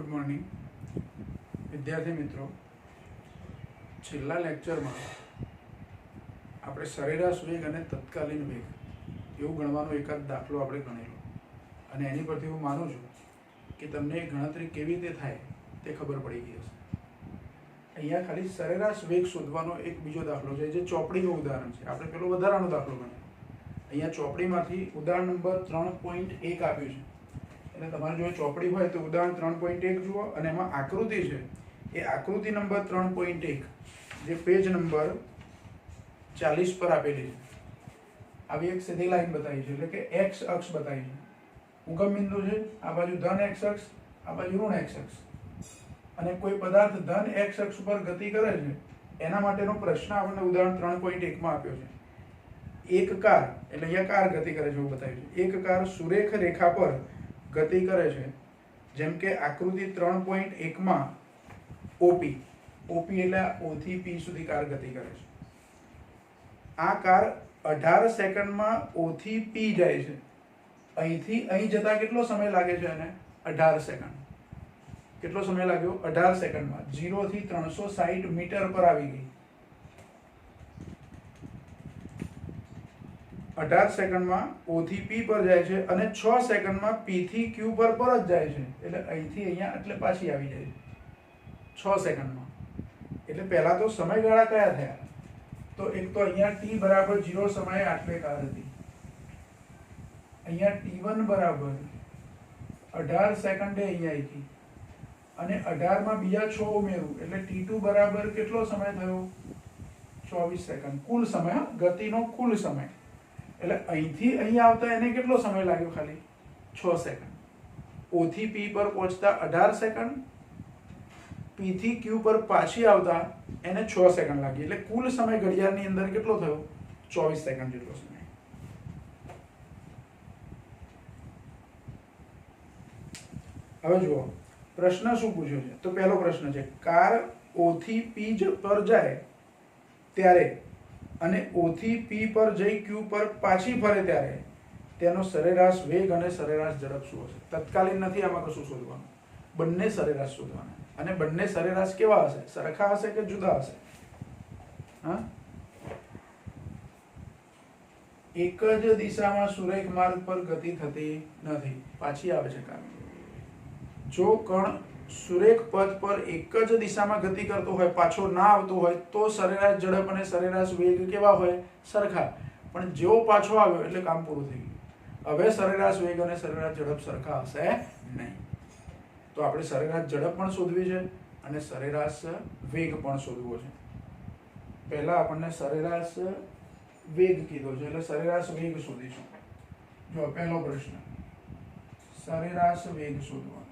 Good morning વિદ્યાર્થી મિત્રો. છેલ્લા લેક્ચરમાં આપણે સરેરાશ વેગ અને તત્કાલીન વેગ એવું ગણવાનો એકાદ દાખલો આપણે ગણેલો, અને એની પરથી હું માનું છું કે તમને એ ગણતરી કેવી રીતે થાય તે ખબર પડી ગઈ હશે. અહીંયા ખાલી સરેરાશ વેગ શોધવાનો એક બીજો દાખલો છે, જે ચોપડીનું ઉદાહરણ છે. આપણે પેલો વધારાનો દાખલો ગણ્યો. અહીંયા ચોપડીમાંથી ઉદાહરણ નંબર 3.1 આપ્યું છે. એટલે તમારે જો ચોપડી હોય તો ઉદાહરણ 3.1 જુઓ, અને એમાં આકૃતિ છે એ આકૃતિ નંબર 3.1 જે પેજ નંબર 40 પર આપેલી છે. આવી એક સીધી લાઈન બતાવી છે, એટલે કે એક્સ અક્ષ બતાવી છે. ઉગમ બિંદુ છે, આ બાજુ ધન એક્સ અક્ષ, આ બાજુ ઋણ એક્સ અક્ષ, અને કોઈ પદાર્થ ધન એક્સ અક્ષ ઉપર ગતિ કરે છે એના માટેનો પ્રશ્ન આપણને ઉદાહરણ 3.1 માં આપ્યો છે. એક કાર, એટલે અહીંયા કાર ગતિ કરે છે એવું બતાવ્યું છે. એક કાર સુરેખ રેખા પર ગતિ કરે છે, જેમ કે આકૃતિ 3.1 માં ઓપી એટલે O થી P સુધી કાર ગતિ કરે છે. આ કાર 18 સેકન્ડમાં O થી P જાય છે. અહીંથી અહીં જતા કેટલો સમય લાગે છે? એને 18 સેકન્ડ. કેટલો સમય લાગ્યો? 18 સેકન્ડમાં 0 થી 360 મીટર પર આવી ગઈ. 18 સેકન્ડમાં O થી P પર જાય છે, અને 6 સેકન્ડમાં P થી Q પર પરત જાય છે. એટલે અહીંથી અહીંયા એટલે પાછી આવી જાય છે 6 સેકન્ડમાં. એટલે પહેલા તો સમયગાળા કયા થયા? તો એક તો અહીંયા t બરાબર 0 સમયે આટલે કાર હતી. અહીંયા t1 બરાબર 18 સેકન્ડે અહીંયા આવી, અને 18 માં બીજા 6 ઉમેરું એટલે t2 બરાબર કેટલો સમય થયો? 24 સેકન્ડ. કુલ સમય, ગતિનો કુલ સમય. એટલે અહીંથી અહીં આવતા એને કેટલો સમય લાગ્યો? ખાલી 6 સેકન્ડ. O થી P પર પહોંચતા 18 સેકન્ડ, P થી Q પર પાછી આવતા એને 6 સેકન્ડ લાગી. એટલે કુલ સમય ઘડિયાળની અંદર કેટલો થયો? 24 સેકન્ડ જેટલો સમય. હવે જુઓ પ્રશ્ન શું પૂછ્યો છે. તો પહેલો પ્રશ્ન છે, કાર O થી P પર જાય ત્યારે અને O થી P પર જઈ Q પર પાછી ફરે ત્યારે તેનો સરેરાશ વેગ અને સરેરાશ ઝડપ શું હશે? તત્કાલીન નથી આમાં કશું શોધવાનું, બંને સરેરાશ શોધવાના. અને બંને સરેરાશ કેવા હશે? સરખા હશે કે જુદા હશે? હા, એક જ દિશામાં સુરેખ માર્ગ પર ગતિ થતી નથી. પાછી આવે છે કાર. જો કણ સુરેખ પથ પર એક જ દિશામાં ગતિ કરતો હોય, પાછો ના આવતો હોય, તો સરેરાશ ઝડપ અને સરેરાશ વેગ કેવા હોય? સરખા. પણ જેવો પાછો આવ્યો એટલે કામ પૂરું થઈ ગયું. હવે સરેરાશ વેગ અને સરેરાશ ઝડપ સરખા હશે નહીં. તો આપણે સરેરાશ ઝડપ પણ શોધવી છે અને સરેરાશ વેગ પણ શોધવો છે. પહેલા આપણને સરેરાશ વેગ કીધો છે, એટલે સરેરાશ વેગ શોધીશું. જો પહેલો પ્રશ્ન, સરેરાશ વેગ શોધવાનો.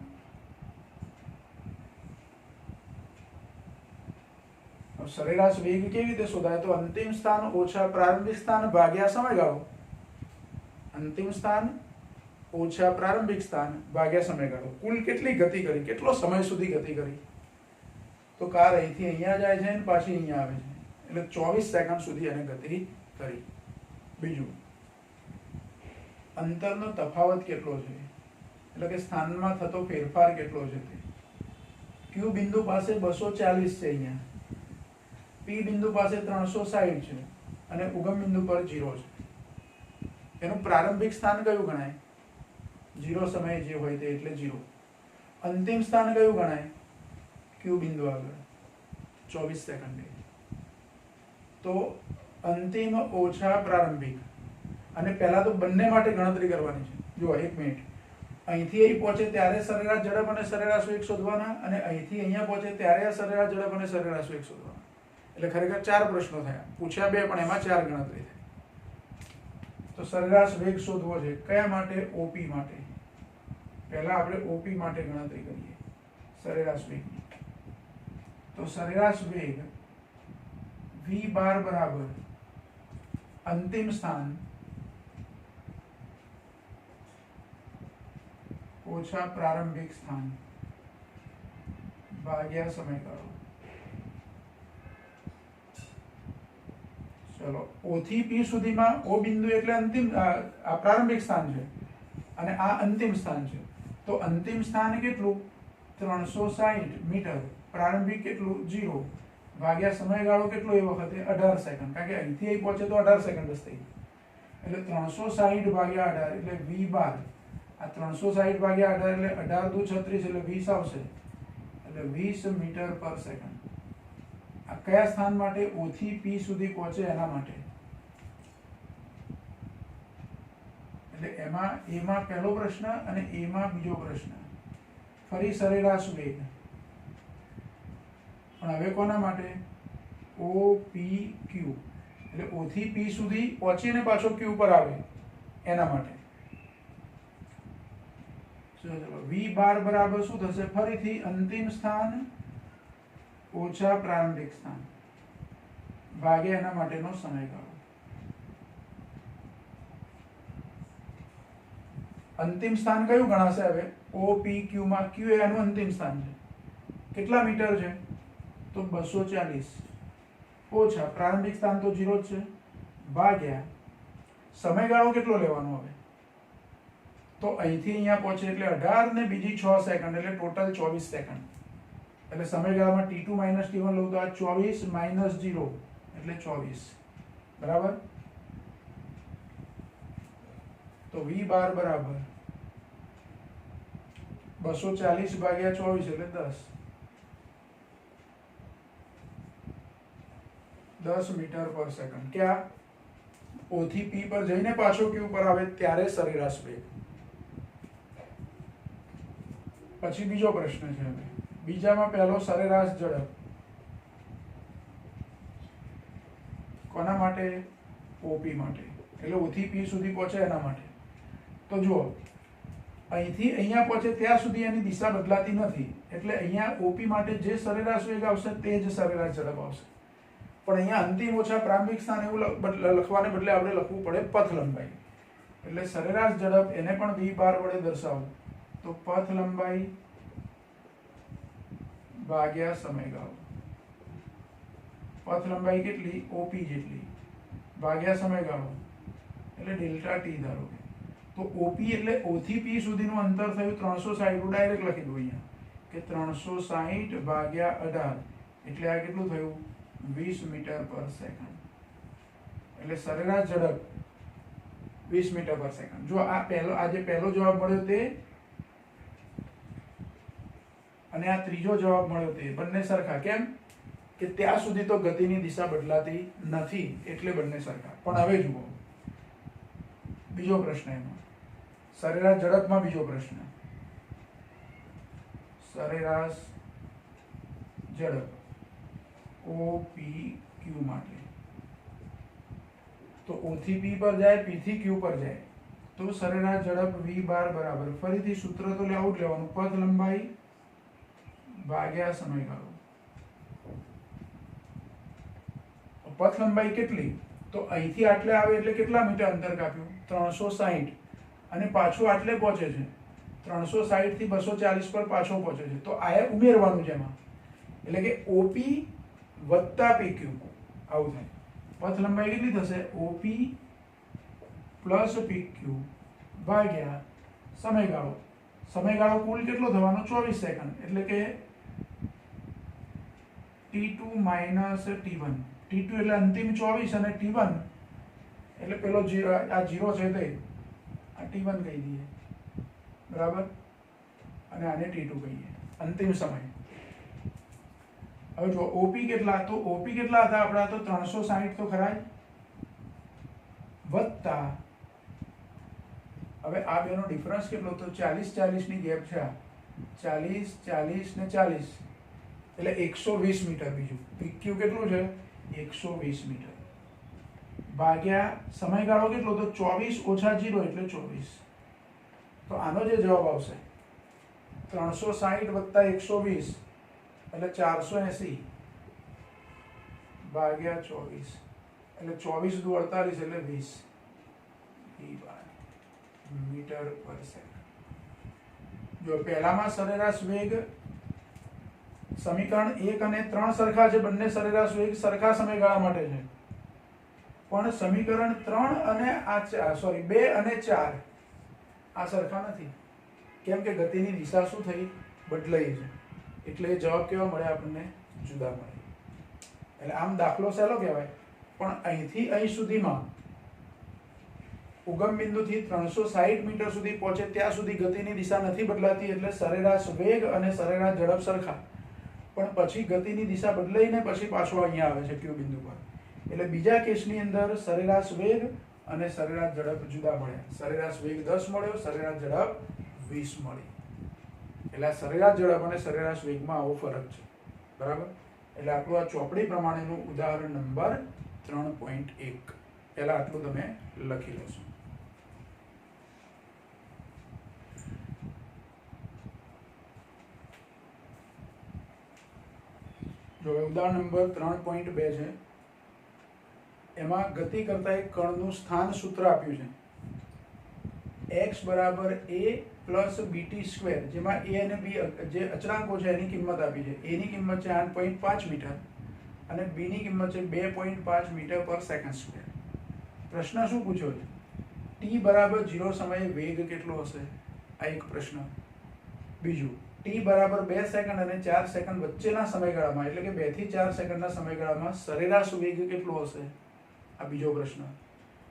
સરેરાશ વેગ કેવી રીતે શોધાય? તો અંતિમ સ્થાન ઓછા પ્રારંભિક સ્થાન ભાગ્યા સમયગાળો. અંતિમ સ્થાન ઓછા પ્રારંભિક સ્થાન ભાગ્યા સમયગાળો. કુલ કેટલી ગતિ કરી, કેટલો સમય સુધી ગતિ કરી? તો કાર અહીંથી અહીંયા જાય છે અને પાછી અહીંયા આવે છે, એટલે 24 સેકન્ડ સુધી એને ગતિ કરી. બીજું, અંતરનો તફાવત કેટલો છે, એટલે કે સ્થાનમાં થતો ફેરફાર કેટલો છે તે. Q બિંદુ પાસે 240 છે અહીંયા, P બિંદુ પાસે 360 છે, અને ઉગમ બિંદુ પર 0 છે. એનું પ્રારંભિક સ્થાન કયું ગણાય? 0 સમયે જે હોય તે, એટલે 0. અંતિમ સ્થાન કયું ગણાય? Q બિંદુ આગળ 24 સેકન્ડે. તો અંતિમ ઓછા પ્રારંભિક. અને પહેલા તો બંને માટે ગણતરી કરવાની છે. જુઓ, 1 મિનિટ. અહીંથી અહીં પહોંચે ત્યારે સરેરાશ ઝડપ અને સરેરાશ વેગ શોધવાના, અને અહીંથી અહીંયા પહોંચે ત્યારે સરેરાશ ઝડપ અને સરેરાશ વેગ શોધવાના. એટલે ખરેખર 4 પ્રશ્નો થયા. પૂછ્યા 2, પણ એમાં 4 ગણતરી થઈ. તો સરેરાશ વેગ શોધવો છે. કયા માટે? OP માટે. પહેલા આપણે OP માટે ગણતરી કરીએ, સરેરાશ વેગ. તો સરેરાશ વેગ V બાર બરાબર અંતિમ સ્થાન ઓછા પ્રારંભિક સ્થાન ભાગ્યા સમયગાળો. ચલો, O થી P સુધીમાં O બિંદુ એટલે અંતિમ પ્રારંભિક સ્થાન છે, અને આ અંતિમ સ્થાન છે. તો અંતિમ સ્થાન કેટલું? 360 મીટર, પ્રારંભિક કેટલું 0 ભાગ્યા સમયગાળો કેટલો એ વખતે 18 સેકન્ડ, કારણ કે અહીંથી અહીં પહોંચે તો 18 સેકન્ડ જ થઈ, એટલે 360 ભાગ્યા 18 એટલે V12, આ 360 ભાગ્યા 18 એટલે 18 દુ 36 એટલે 20 આવશે, એટલે 20 મીટર પર સેકન્ડ. આ કયા સ્થાન માટે? O થી P સુધી પહોંચે એના માટે. એટલે એમાં A માં પહેલો પ્રશ્ન અને A માં બીજો પ્રશ્ન. ફરી સરેરાશ વેગ, પણ હવે કોના માટે? OPQ, એટલે O થી P સુધી પહોંચીને પાછો Q પર આવે એના માટે. ચલો V12 બરાબર શું થશે? ફરીથી અંતિમ સ્થાન ઓછા પ્રારંભિક સ્થાન ભાગ્યા એના માટેનો સમયગાળો. અંતિમ સ્થાન કયું ગણાશે હવે? OPQ માં Q એ એનું અંતિમ સ્થાન છે. કેટલા મીટર છે? તો 240 ઓછા પ્રારંભિક સ્થાન તો 0 જ છે ભાગ્યા સમયગાળો કેટલો લેવાનો હવે? તો અહીંથી અહીંયા પહોંચે એટલે 18 ને બીજી 6 સેકન્ડ એટલે ટોટલ 24 સેકન્ડ. એટલે સમયગાળામાં T2 માઇનસ T1 લઉં તો આ 24 માઇનસ 0 એટલે 24, બરાબર. તો V12 બરાબર 240 ભાગ્યા 24 એટલે 10 મીટર પર સેકન્ડ. ક્યાં? O થી P પર જઈને પાછો Q પર આવે ત્યારે સરેરાશ વેગ. પછી બીજો પ્રશ્ન છે હવે. બીજામાં પહેલો સરેરાશ ઝડપ કોના માટે? OP માટે, એટલે O થી P સુધી પહોંચે એના માટે. તો જુઓ, અહીંથી અહીંયા પહોંચે ત્યાં સુધી એની દિશા બદલાતી નથી, એટલે અહીંયા OP માટે જે સરેરાશ વેગ આવશે તે જ સરેરાશ ઝડપ આવશે. પણ અહીંયા અંતિમ ઓછા પ્રારંભિક સ્થાન એવું લખવાને બદલે આપણે લખવું પડે પથ લંબાઈ. એટલે સરેરાશ ઝડપ એને પણ V12 વડે દર્શાવો તો પથ લંબાઈ ભાગ્યા સમયગાળો. પથ લંબાઈ કેટલી? OP જેટલી ભાગ્યા સમયગાળો એટલે ડેલ્ટા T ધારો કે. તો OP એટલે O થી P સુધીનું અંતર થયું 360. હું ડાયરેક્ટ લખી દઉં અહીંયા કે 360 ભાગ્યા 18 એટલે આ કેટલું થયું? 20 મીટર પર સેકન્ડ. એટલે સરેરાશ ઝડપ 20 મીટર પર સેકન્ડ. જો આ જે પહેલો જવાબ મળ્યો તે અને આ ત્રીજો જવાબ મળ્યો તે બંને સરખા. કેમ? કે ત્યાં સુધી તો ગતિની દિશા બદલાતી નથી એટલે બંને સરખા. પણ હવે જુઓ બીજો પ્રશ્ન, એમાં સરેરાશ ઝડપમાં બીજો પ્રશ્ન. સરેરાશ ઝડપ OPQ માટે. તો O થી P પર જાય, P થી Q પર જાય તો સરેરાશ ઝડપ V12 બરાબર, ફરીથી સૂત્ર તો આવું જ લેવાનું, પથ લંબાઈ ભાગ્યા સમયગાળો. પથ લંબાઈ કેટલી? તો અહીંથી આટલે આવે એટલે કેટલા મીટર અંતર કાપ્યું? 360, અને પાછું આટલે પહોંચે છે 360 થી 240 પર પાછો પહોંચે છે. તો આ ઉમેરવાનું છે એમાં, એટલે કે OP વત્તા PQ આવું થાય. પથ લંબાઈ કેટલી થશે? OP પ્લસ PQ ભાગ્યા સમયગાળો. સમયગાળો કુલ કેટલો થવાનો? 24 સેકન્ડ, એટલે કે T2 માઇનસ T1. T2 એટલે અંતિમ 24 અને T1 એટલે પેલો આ 0 છે તે આ T1 કહી દઈએ, બરાબર, અને આને T2 કહીએ, અંતિમ સમય. હવે જો OP કેટલા? તો OP કેટલા હતા આપણા? તો 360 તો ખરા જ, વત્તા હવે આ બેનો ડિફરન્સ કેટલો? તો 40 ની ગેપ છે. 40 40 ને 40 એટલે 120 મીટર. બીજું PQ કેટલું છે? 120 મીટર ભાગ્યા સમયગાળો કેટલો? તો 24 ઓછા 0 એટલે 24. તો આનો જે જવાબ આવશે 360 વત્તા 120 એટલે 480 ભાગ્યા 24 એટલે 24 દુ 48 એટલે 20 મીટર પર સેકન્ડ. જો પહેલામાં સરેરાશ વેગ સમીકરણ 1 અને 3 સરખા છે, બંને સરેરાશ વેગ સરખા સમયગાળા માટે છે. પણ સમીકરણ 3 અને આ 2 અને 4 આ સરખા નથી. કેમ કે ગતિની દિશા શું થઈ? બદલાઈ છે, એટલે એ જવાબ કેવા મળે આપણને? જુદા મળે. એટલે આમ દાખલો સહેલો કહેવાય, પણ અહીંથી અહીં સુધીમાં ઉગમ બિંદુથી 360 મીટર સુધી પહોંચે ત્યાં સુધી ગતિની દિશા નથી બદલાતી, એટલે સરેરાશ વેગ અને સરેરાશ ઝડપ સરખા. પણ પછી ગતિની દિશા બદલાઈને પછી પાછો અહીંયા આવે છે ક્યુ બિંદુ પર. એટલે બીજા કેસની અંદર સરેરાશ વેગ અને સરેરાશ ઝડપ જુદા મળ્યા. સરેરાશ વેગ 10 મળ્યો, સરેરાશ ઝડપ 20 મળી. એટલે સરેરાશ ઝડપ અને સરેરાશ વેગમાં આવો ફરક છે. બરાબર? એટલે આપણું આ ચોપડી પ્રમાણેનું ઉદાહરણ નંબર 3.1. પહેલા આટલું તમે લખી લેશો. જો ઉદાહરણ નંબર 3.2 છે. એમાં ગતિ કરતા એક કણનું સ્થાન સૂત્ર આપ્યું છે. x બરાબર a પ્લસ bt સ્ક્વેર, જેમાં a અને b જે અચળાંકો છે એની કિંમત આપી છે. a ની કિંમત છે 8.5 મીટર અને b ની કિંમત છે 2.5 મીટર પર સેકન્ડ સ્ક્વેર. પ્રશ્ન શું પૂછ્યો છે? t બરાબર 0 સમયે વેગ કેટલો હશે? આ એક પ્રશ્ન. બીજું, t બરાબર 2 સેકન્ડ અને 4 સેકન્ડ વચ્ચેના સમયગાળામાં, એટલે કે 2 થી 4 સેકન્ડના સમયગાળામાં સરેરાશ વેગ કેટલો હશે? આ બીજો પ્રશ્ન.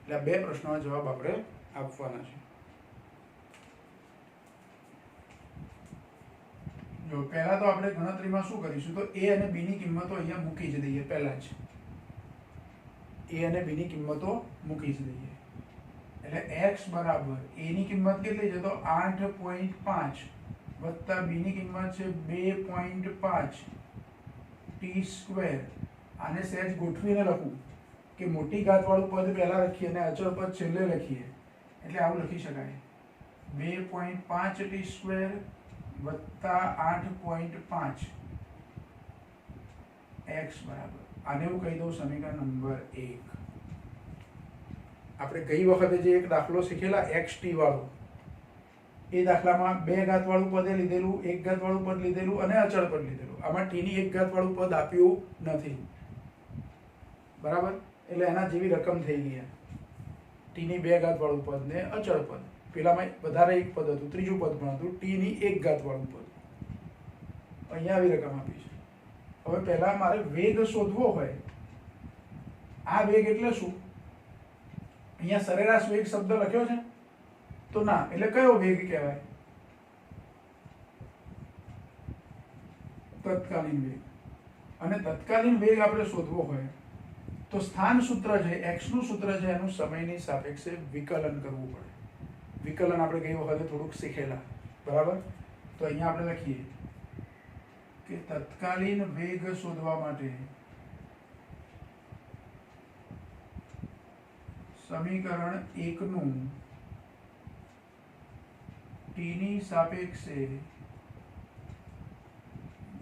એટલે આ બે પ્રશ્નોના જવાબ આપણે આપવાના છે. જો પહેલા તો આપણે ગણતરીમાં શું કરીશું, તો a અને b ની કિંમતો અહીંયા મૂકી જ દઈએ. પહેલા જ a અને b ની કિંમતો મૂકી જ દઈએ. એટલે x બરાબર a ની કિંમત કેટલી છે? તો 8.5 વત્તા b ની કિંમત છે 2.5 t સ્ક્વેર. આને સહેજ ગોઠવીને લખું કે મોટી ઘાતવાળું પદ પહેલા લખીએ અને અચળ પદ છેલ્લે લખીએ. એટલે આવું લખી શકાય 2.5 t સ્ક્વેર વત્તા 8.5 x બરાબર. આને હું કહી દઉં સમીકરણ નંબર 1. આપણે ગઈ વખતે જે એક દાખલો શીખેલા xt વાળો, એ દાખલામાં 2 ઘાતવાળું પદે લીધેલું, 1 ઘાતવાળું પદ લીધેલું અને અચળ પદ લીધેલું. આમાં t ની 1 ઘાતવાળું પદ આપ્યું નથી. બરાબર? એટલે એના જેવી રકમ થઈ ગઈ. t ની 2 ઘાતવાળું પદ ને અચળ પદ. પેલામાં વધારે એક પદ હતું, ત્રીજું પદ પણ હતું, t ની 1 ઘાતવાળું પદ. અહીંયા આવી રકમ આપી છે. હવે પહેલા મારે વેગ શોધવો હોય. આ વેગ એટલે શું? અહીંયા સરેરાશ વેગ શબ્દ લખ્યો છે તો ના, એટલે કયો વેગ કહેવાય? તત્કાલીન વેગ. અને તત્કાલીન વેગ આપણે શોધવો હોય તો સ્થાન સૂત્ર છે, x નું સૂત્ર છે, એનું સમયની સાપેક્ષે વિકલન કરવું પડે. વિકલન આપણે ગઈ વખતે થોડુંક શીખેલા. બરાબર? તો અહીંયા આપણે લખીએ કે તત્કાલીન વેગ શોધવા માટે સમીકરણ 1 નું t ની સાપેક્ષે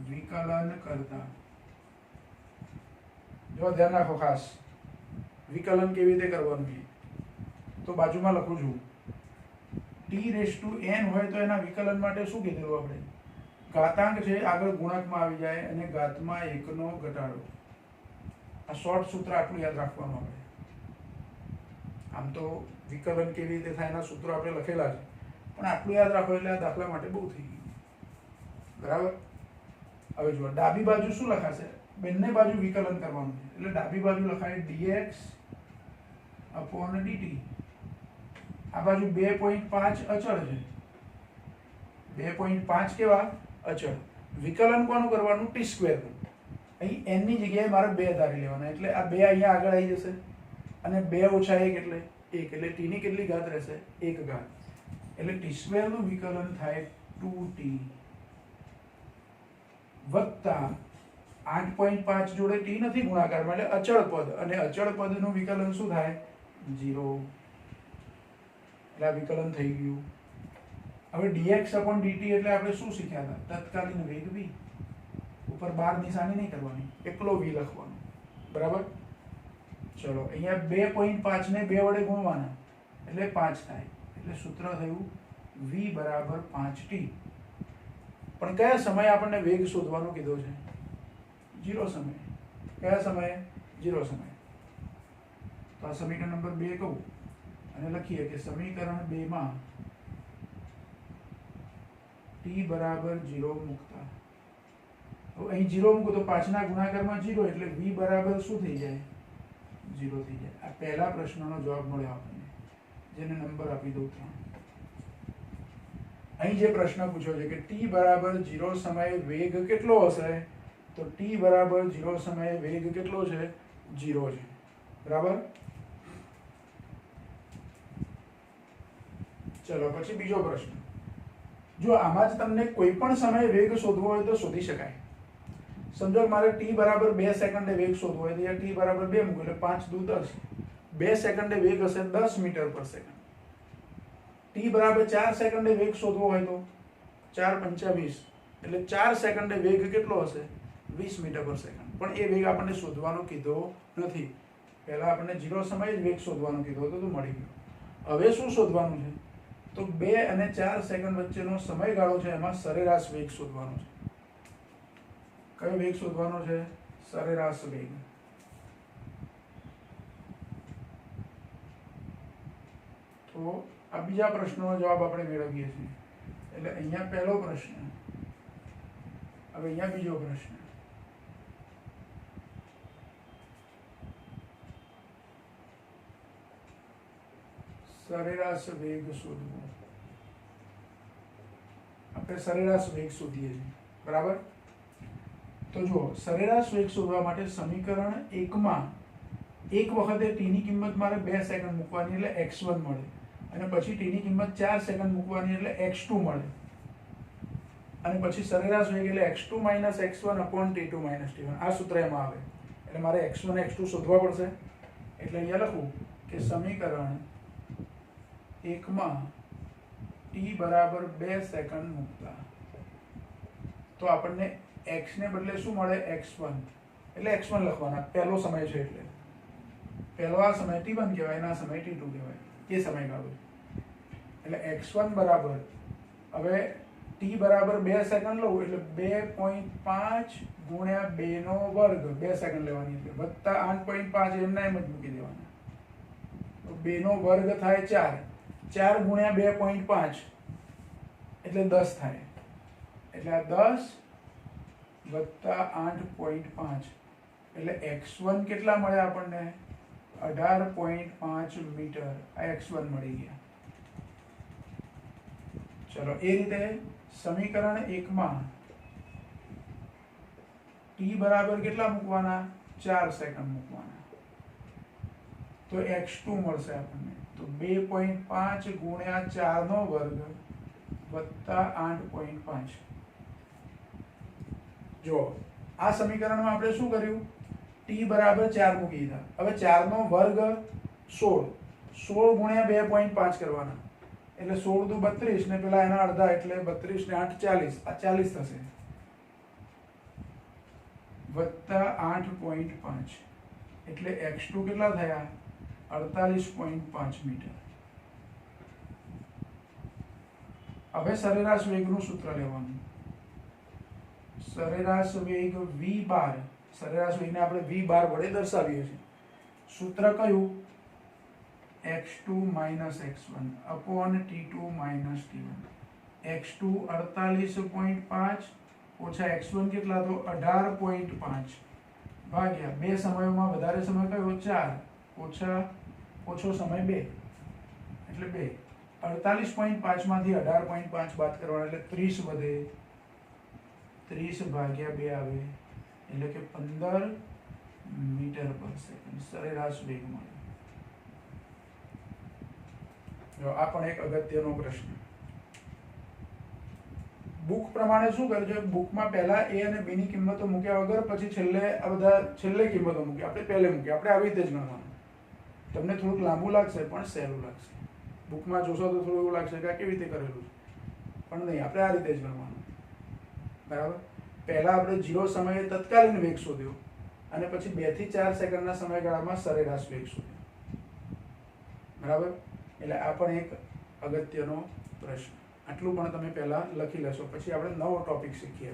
વિકલન કરતા. જો ધ્યાન રાખો ખાસ, વિકલન કેવી રીતે કરવાનું છે. તો બાજુમાં લખું છું t⁻n હોય તો એના વિકલન માટે શું કીધેલું આપણે? ઘાતાંક છે આગળ ગુણાંકમાં આવી જાય અને ઘાતમાં 1 નો ઘટાડો. આ શોર્ટ સૂત્ર આટલું યાદ રાખવાનું આપણે. આમ તો વિકલન કેવી રીતે થાય એના સૂત્રો આપણે લખેલા છે, પણ આટલું યાદ રાખો એટલે આ દાખલા માટે બહુ થઈ ગયું. બરાબર? હવે જુઓ, ડાબી બાજુ શું લખાશે? બંને બાજુ વિકલન કરવાનું છે. એટલે ડાબી બાજુ લખાય dx/dt. આ બાજુ 2.5 અચળ છે. 2.5 કેવા? અચળ. વિકલન કોનું કરવાનું? t સ્ક્વેરનું. અહીં n ની જગ્યાએ મારે 2 ધારી લેવાના. એટલે આ 2 અહીંયા આગળ આવી જશે અને 2 ઓછા 1 એટલે 1. એટલે t ની કેટલી ઘાત રહેશે? 1 ઘાત. એટલે t સ્ક્વેરનું વિકલન થાય 2t વત્તા 8.5 જોડે t નથી ગુણાકારમાં, એટલે અચળ પદ, અને અચળ પદનું વિકલન શું થાય? 0. એટલે આ વિકલન થઈ ગયું. હવે dx/dt એટલે આપણે શું શીખ્યા હતા? તત્કાલીન વેગ v. ઉપર બાર નિશાની નહીં કરવાની, એકલો v લખવાનો. બરાબર? ચલો, અહીંયા 2.5 ને 2 વડે ગુણવાના એટલે 5 થાય. એટલે સૂત્ર થયું v બરાબર 5t. પણ કયા સમયે આપણને વેગ શોધવાનું કીધો છે? 0 સમયે. કયા સમયે? 0 સમયે. તો આ સમીકરણ નંબર 2 કહું અને લખીએ કે સમીકરણ 2 માં t બરાબર 0 મૂકતા હવે અહીં 0 મૂકો તો પાછના ગુણાકારમાં 0 એટલે v બરાબર શું થઈ જાય 0 થઈ જાય. આ પહેલા પ્રશ્નનો જવાબ મળ્યો આપણને, જેને નંબર આપી દઉં 3. અહીં જે પ્રશ્ન પૂછ્યો છે કે t બરાબર 0 સમયે વેગ કેટલો હશે, તો t બરાબર 0 સમયે વેગ કેટલો છે 0 છે. બરાબર. ચલો પછી બીજો પ્રશ્ન. જો આમાં જ તમને કોઈ પણ સમયે વેગ શોધવો હોય તો શોધી શકાય. સમજો કે મારે t બરાબર 2 સેકન્ડે વેગ શોધવો હોય તો t બરાબર 2 મૂકો એટલે 5 દુ 10. 2 સેકન્ડે વેગ હશે 10 મીટર પર સેકન્ડ. t બરાબર 4 સેકન્ડે વેગ શોધવો હોય તો 4 પંચા 20 એટલે 4 સેકન્ડે વેગ કેટલો હશે 20 મીટર પર સેકન્ડ. પણ એ વેગ આપણને શોધવાનો કીધો નથી. પહેલા આપણને 0 સમયે જ વેગ શોધવાનો કીધો હતો તો મળી ગયો. હવે શું શોધવાનું છે, તો 2 અને 4 સેકન્ડ વચ્ચેનો સમયગાળો છે, એમાં સરેરાશ વેગ શોધવાનો છે. કયો વેગ શોધવાનો છે, સરેરાશ વેગ. તો આ બીજા પ્રશ્નનો જવાબ આપણે મેળવીએ છીએ. એટલે અહીંયા પહેલો પ્રશ્ન, હવે અહીંયા બીજો પ્રશ્ન. સરેરાશ વેગ શોધવો. આપણે સરેરાશ વેગ શોધીએ છીએ. બરાબર. તો જો સરેરાશ વેગ શોધવા માટે સમીકરણ 1 માં એક વખતે t ની કિંમત મારે 2 સેકન્ડ મૂકવાની એટલે x1 મળે, અને પછી t ની કિંમત 4 સેકન્ડ મૂકવાની એટલે x2 મળે, અને પછી સરેરાશ વેગ એટલે x2 - x1 / t2 - t1. આ સૂત્ર એમાં આવે. એટલે મારે x1 x2 શોધવા પડશે. એટલે અહીંયા લખું કે સમીકરણ 1 માં t બરાબર 2 સેકન્ડ મૂકતા તો આપણને x ને બદલે શું મળે, x1. એટલે x1 લખવાના, પહેલો સમય છે એટલે પહેલો આ સમય t1 કહેવાય, એના સમય t2 કહેવાય, એ સમયગાળો છે. એટલે x1 બરાબર, હવે t બરાબર 2 સેકન્ડ લઉં એટલે 2.5 ગુણ્યા 2 નો વર્ગ, 2 સેકન્ડ લેવાની એટલે વત્તા 8.5 એમના એમ જ મૂકી દેવાના. તો 2 નો વર્ગ થાય 4, 4 ગુણ્યા 2.5 એટલે 10 થાય. એટલે આ 10 વત્તા 8.5 એટલે x1 કેટલા મળે આપણને, 18.5 મીટર. આ x1 મળી ગયા. ચલો એ રીતે સમીકરણ 1 માં t બરાબર કેટલા મૂકવાના, 4 સેકન્ડ મૂકવાના. તો x2 મળશે આપણને. તો 2.5 ગુણ્યા 4 નો વર્ગ વત્તા 8.5. જો આ સમીકરણમાં આપણે શું કર્યું, t બરાબર 4 મૂકી દીધા. હવે 4 નો વર્ગ 16, 16 ગુણ્યા 2.5 કરવાના એટલે 16 દુ 32 ને પેલા એના અડધા એટલે 32 ને 8 40. આ 40 થશે વત્તા 8.5 એટલે x2 કેટલા થયા, 48.5 મીટર. હવે સરેરાશ વેગનું સૂત્ર લેવાનું. સરેરાશ વેગ v બાર, સરેરાશ વેગને આપણે v બાર વડે દર્શાવીએ છીએ. સૂત્ર કયું, x2 - x1 / t2 - t1. x2 48.5 ઓછા x1 કેટલા, તો 18.5 ભાગ્યા બે સમયોમાં વધારે સમય કયો, 4 ઓછા ઓછો સમય 2 એટલે 2. 48.5 માંથી 18.5 બાદ કરવાના એટલે 30 વધે, 30 ભાગ્યા 2 આવે એટલે કે 15 મીટર પર સેકન્ડ સરેરાશ વેગ મળે. જો આ પણ એક અગત્યનો પ્રશ્ન. બુક પ્રમાણે શું કરજો, બુકમાં પહેલા a અને b ની કિંમતો મૂક્યા વગર પછી છેલ્લે આ બધા છેલ્લે કિંમતો મૂકી, આપણે પહેલે મૂકી. આપણે આવી રીતે જ ગણવાનું. તમને થોડુંક લાંબુ લાગશે પણ સહેલું લાગશે. બુકમાં જોશો તો થોડું એવું લાગશે કે આ કેવી રીતે કરેલું છે, પણ નહીં, આપણે આ રીતે જ ગણવાનું. બરાબર. પહેલા આપણે 0 સમયે તત્કાલીન વેગ શોધ્યો અને પછી 2 થી 4 સેકન્ડના સમયગાળામાં સરેરાશ વેગ શોધ્યો. બરાબર. એટલે આ પણ એક અગત્યનો પ્રશ્ન. આટલું પણ તમે પહેલા લખી લેશો, પછી આપણે નવો ટોપિક શીખીએ.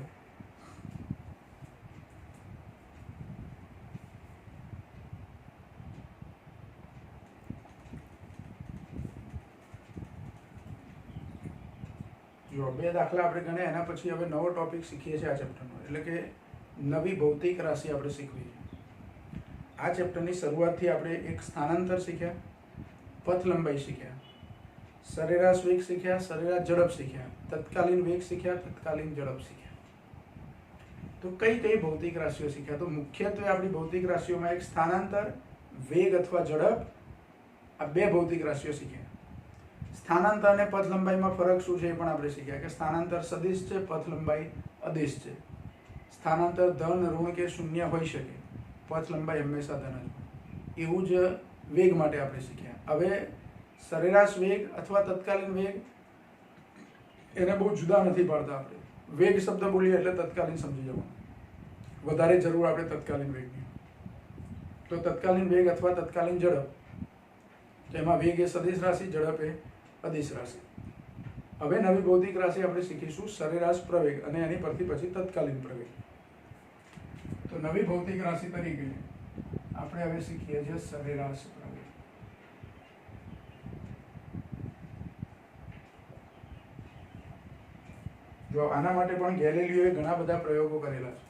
જો જો 2 દાખલા આપણે ગણ્યા, એના પછી હવે નવો ટોપિક શીખીએ છીએ આ ચેપ્ટરનો, એટલે કે નવી ભૌતિક રાશિ આપણે શીખવી છે. આ ચેપ્ટરની શરૂઆતથી આપણે એક સ્થાનાંતર શીખ્યા, પથ લંબાઈ શીખ્યા, સરેરાશ વેગ શીખ્યા, સરેરાશ ઝડપ શીખ્યા, તત્કાલીન વેગ શીખ્યા, તત્કાલીન ઝડપ શીખ્યા. તો કઈ કઈ ભૌતિક રાશિઓ શીખ્યા? તો મુખ્યત્વે આપણી ભૌતિક રાશિઓમાં એક સ્થાનાંતર, વેગ અથવા ઝડપ, આ 2 ભૌતિક રાશિઓ શીખ્યા. સ્થાનાંતર અને પથ લંબાઈમાં ફરક શું છે એ પણ આપણે શીખ્યા કે સ્થાનાંતર સદિશ છે, પથ લંબાઈ અદિશ છે. સ્થાનાંતર ધન, ઋણ કે શૂન્ય હોઈ શકે, પથ લંબાઈ હંમેશા ધન જ. એવું જ વેગ માટે આપણે શીખ્યા. હવે સરેરાશ વેગ અથવા તત્કાલીન વેગ, એને બહુ જુદા નથી પાડતા આપણે. વેગ શબ્દ બોલીએ એટલે તત્કાલીન સમજી જવાનું, વધારે જરૂર આપણે તત્કાલીન વેગની. તો તત્કાલીન વેગ અથવા તત્કાલીન ઝડપ, તેમાં વેગ એ સદિશ રાશિ, ઝડપ એ અદિશ રાશિ. હવે નવી ભૌતિક રાશિ આપણે શીખીશું સરેરાશ પ્રવેગ, અને એની પરથી પછી તત્કાલીન પ્રવેગ. તો નવી ભૌતિક રાશિ તરીકે આપણે હવે શીખીએ છીએ સરેરાશ પ્રવેગ. જો આના માટે પણ ગેલિલિયોએ ઘણા બધા પ્રયોગો કરેલા છે,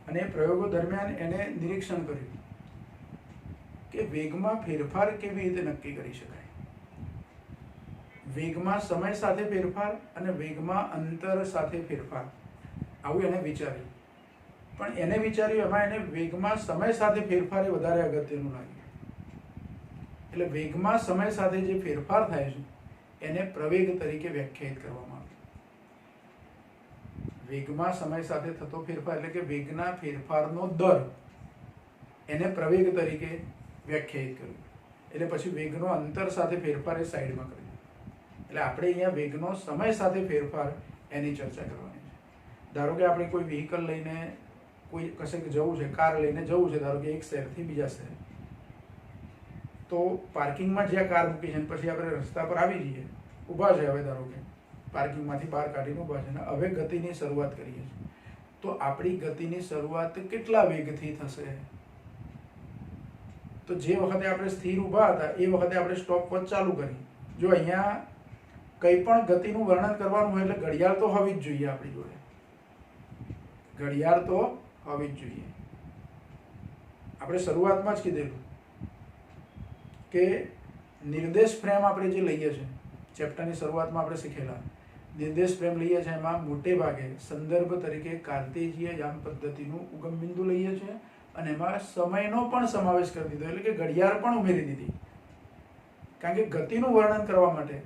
અને એ પ્રયોગો દરમિયાન એને નિરીક્ષણ કર્યું કે વેગમાં ફેરફાર કેવી રીતે નક્કી કરી શકાય. વેગમાં સમય સાથે ફેરફાર અને વેગમાં અંતર સાથે ફેરફાર, આવું એને વિચાર્યું. પણ એને વિચાર્યું એમાં એને વેગમાં સમય સાથે ફેરફાર એ વધારે અગત્યનું લાગ્યું. એટલે વેગમાં સમય સાથે જે ફેરફાર થાય છે એને પ્રવેગ તરીકે વ્યાખ્યાયિત કરવામાં આવે. વેગમાં સમય સાથે થતો ફેરફાર એટલે કે વેગના ફેરફારનો દર, એને પ્રવેગ તરીકે વ્યાખ્યાયિત કર્યું. એટલે પછી વેગનો અંતર સાથે ફેરફાર એ સાઈડમાં કર્યું. એટલે આપણે અહીંયા વેગનો સમય સાથે ફેરફાર એની ચર્ચા કરવાની છે. ધારો કે આપણે કોઈ વ્હીકલ લઈને કોઈ કશેક જવું છે, કાર લઈને જવું છે, ધારો કે એક શહેરથી બીજા શહેર, તો પાર્કિંગમાં જ્યાં કાર મૂકી છે પછી આપણે રસ્તા પર આવી જઈએ, ઊભા છે, હવે ધારો કે પાર્કિંગમાંથી બહાર કાઢીને ઊભા છે ને હવે ગતિની શરૂઆત કરીએ છીએ, તો આપણી ગતિની શરૂઆત કેટલા વેગથી થશે? તો જે વખતે આપણે સ્થિર ઊભા હતા એ વખતે આપણે સ્ટોપ વોચ ચાલુ કરી. જો અહીંયા કંઈ પણ ગતિનું વર્ણન કરવાનું હોય એટલે ઘડિયાળ તો હોવી જ જોઈએ આપણી જોડે, ઘડિયાળ તો હોવી જ જોઈએ. આપણે શરૂઆતમાં જ કીધેલું કે નિર્દેશ ફ્રેમ આપણે જે લઈએ છીએ, ચેપ્ટરની શરૂઆતમાં આપણે શીખેલા નિર્દેશ ફ્રેમ લઈએ છીએ, એમાં મોટે ભાગે સંદર્ભ તરીકે કાર્તેજીય યામ પદ્ધતિનું ઉગમ બિંદુ લઈએ છીએ, અને એમાં સમયનો પણ સમાવેશ કરી દીધો, એટલે કે ઘડિયાળ પણ ઉમેરી દીધી. કારણ કે ગતિનું વર્ણન કરવા માટે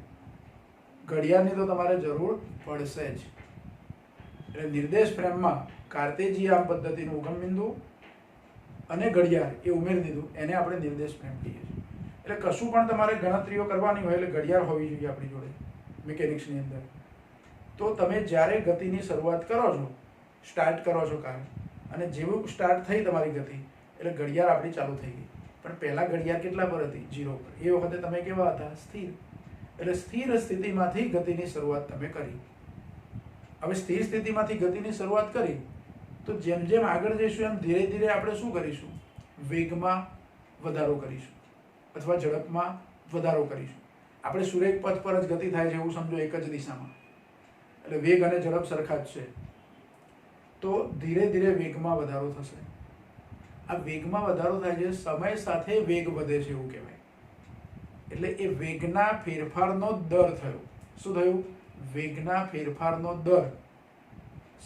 ઘડિયાળની તો તમારે જરૂર પડશે જ. એટલે નિર્દેશ ફ્રેમમાં કાર્તેજીય યામ પદ્ધતિનું ઉગમ બિંદુ અને ઘડિયાળ એ ઉમેરી દીધું, એને આપણે નિર્દેશ ફ્રેમ કહીએ છીએ. એટલે કશું પણ તમારે ગણતરીઓ કરવાની હોય એટલે ઘડિયાળ હોવી જોઈએ આપણી જોડે મિકેનિક્સની અંદર. તો તમે જ્યારે ગતિની શરૂઆત કરો છો, સ્ટાર્ટ કરો છો કાર, અને જેવું સ્ટાર્ટ થઈ તમારી ગતિ એટલે ઘડિયાળ આપણી ચાલુ થઈ ગઈ. પણ પહેલાં ઘડિયાળ કેટલા પર હતી? 0 પર. એ વખતે તમે કેવા હતા? સ્થિર. એટલે સ્થિર સ્થિતિમાંથી ગતિની શરૂઆત તમે કરી. હવે સ્થિર સ્થિતિમાંથી ગતિની શરૂઆત કરી તો જેમ જેમ આગળ જઈશું એમ ધીરે ધીરે આપણે શું કરીશું? વેગમાં વધારો કરીશું અથવા ઝડપમાં વધારો કરીશું. આપણે સુરેખ પથ પર જ ગતિ થાય છે એવું સમજો, એક જ દિશામાં, એટલે વેગ અને ઝડપ સરખા જ છે. તો ધીરે ધીરે વેગમાં વધારો થશે. આ વેગમાં વધારો થાય છે, સમય સાથે વેગ વધે છે એવું કહેવાય. એટલે એ વેગના ફેરફારનો દર થયો. શું થયું? વેગના ફેરફારનો દર,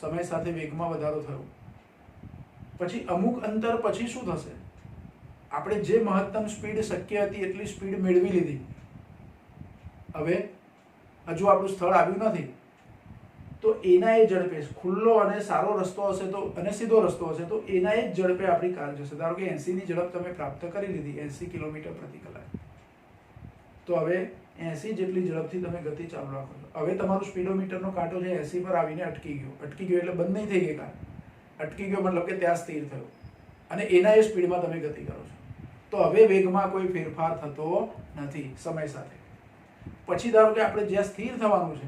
સમય સાથે વેગમાં વધારો થયો. પછી અમુક અંતર પછી શું થશે? આપણે જે મહત્તમ સ્પીડ શક્ય હતી એટલી સ્પીડ મેળવી લીધી. હવે હજુ આપણું સ્થળ આવ્યું નથી, તો એના એ ઝડપે ખુલ્લો અને સારો રસ્તો હશે તો, અને સીધો રસ્તો હશે તો એના એ જ ઝડપે આપણી કાર જશે. ધારો કે 80ની ઝડપ તમે પ્રાપ્ત કરી લીધી, 80 કિલોમીટર પ્રતિ કલાક, તો હવે 80 જેટલી ઝડપથી તમે ગતિ ચાલુ રાખો છો. હવે તમારું સ્પીડોમીટરનો કાંટો છે 80 પર આવીને અટકી ગયો. અટકી ગયો એટલે બંધ નહીં થઈ ગઈ કાર. અટકી ગયો મતલબ કે ત્યાં સ્થિર થયો, અને એના એ સ્પીડમાં તમે ગતિ કરો છો. તો હવે વેગમાં કોઈ ફેરફાર થતો નથી સમય સાથે. પછી ધારો કે આપણે જ્યાં સ્થિર થવાનું છે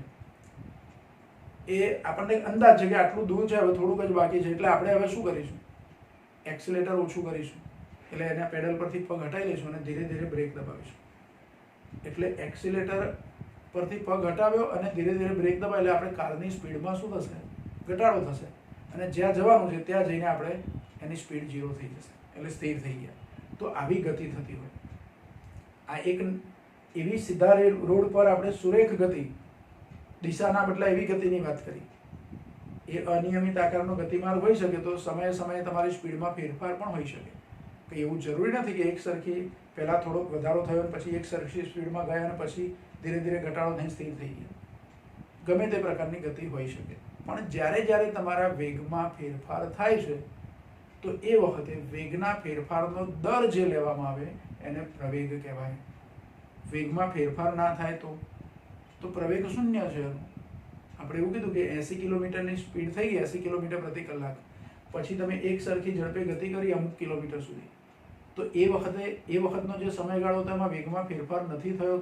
એ આપણને અંદાજ છે કે આટલું દૂર છે, હવે થોડુંક જ બાકી છે, એટલે આપણે હવે શું કરીશું? એક્સિલેટર ઓછું કરીશું. એટલે એના પેડલ પરથી પગ હટાવી લઈશું અને ધીરે ધીરે બ્રેક દબાવીશું. એટલે એક્સિલેટર પરથી પગ હટાવ્યો અને ધીરે ધીરે બ્રેક દબાય એટલે આપણે કારની સ્પીડમાં શું થશે? ઘટાડો થશે અને જ્યાં જવાનું છે ત્યાં જઈને આપણે એની સ્પીડ 0 થઈ જશે, એટલે સ્થિર થઈ ગયા. તો આવી ગતિ થતી હોય. આ એક એવી સીધા રોડ પર આપણે સુરેખ ગતિ, દિશાના બદલા એવી ગતિની વાત કરી. એ અનિયમિત આકારનો ગતિમાર્ગ હોઈ શકે તો સમયે સમયે તમારી સ્પીડમાં ફેરફાર પણ હોઈ શકે. કંઈ એવું જરૂરી નથી કે એક સરખી પહેલાં થોડોક વધારો થયો પછી એક સરખી સ્પીડમાં ગયા અને પછી ધીરે ધીરે ઘટાડો થઈને સ્થિર થઈ ગયા. ગમે તે પ્રકારની ગતિ હોઈ શકે. પણ જ્યારે જ્યારે તમારા વેગમાં ફેરફાર થાય છે તો એ વખતે વેગના ફેરફારનો દર જે લેવામાં આવે એને પ્રવેગ કહેવાય. વેગમાં ફેરફાર ના થાય તો પ્રવેગ શૂન્ય છે. આપણે એવું કીધું કે 80 કિલોમીટરની સ્પીડ થઈ ગઈ, 80 કિલોમીટર પ્રતિ કલાક, પછી તમે એક સરખી ઝડપે ગતિ કરી અમુક કિલોમીટર સુધી, તો એ વખતનો જે સમયગાળો તો એમાં વેગમાં ફેરફાર નથી થયો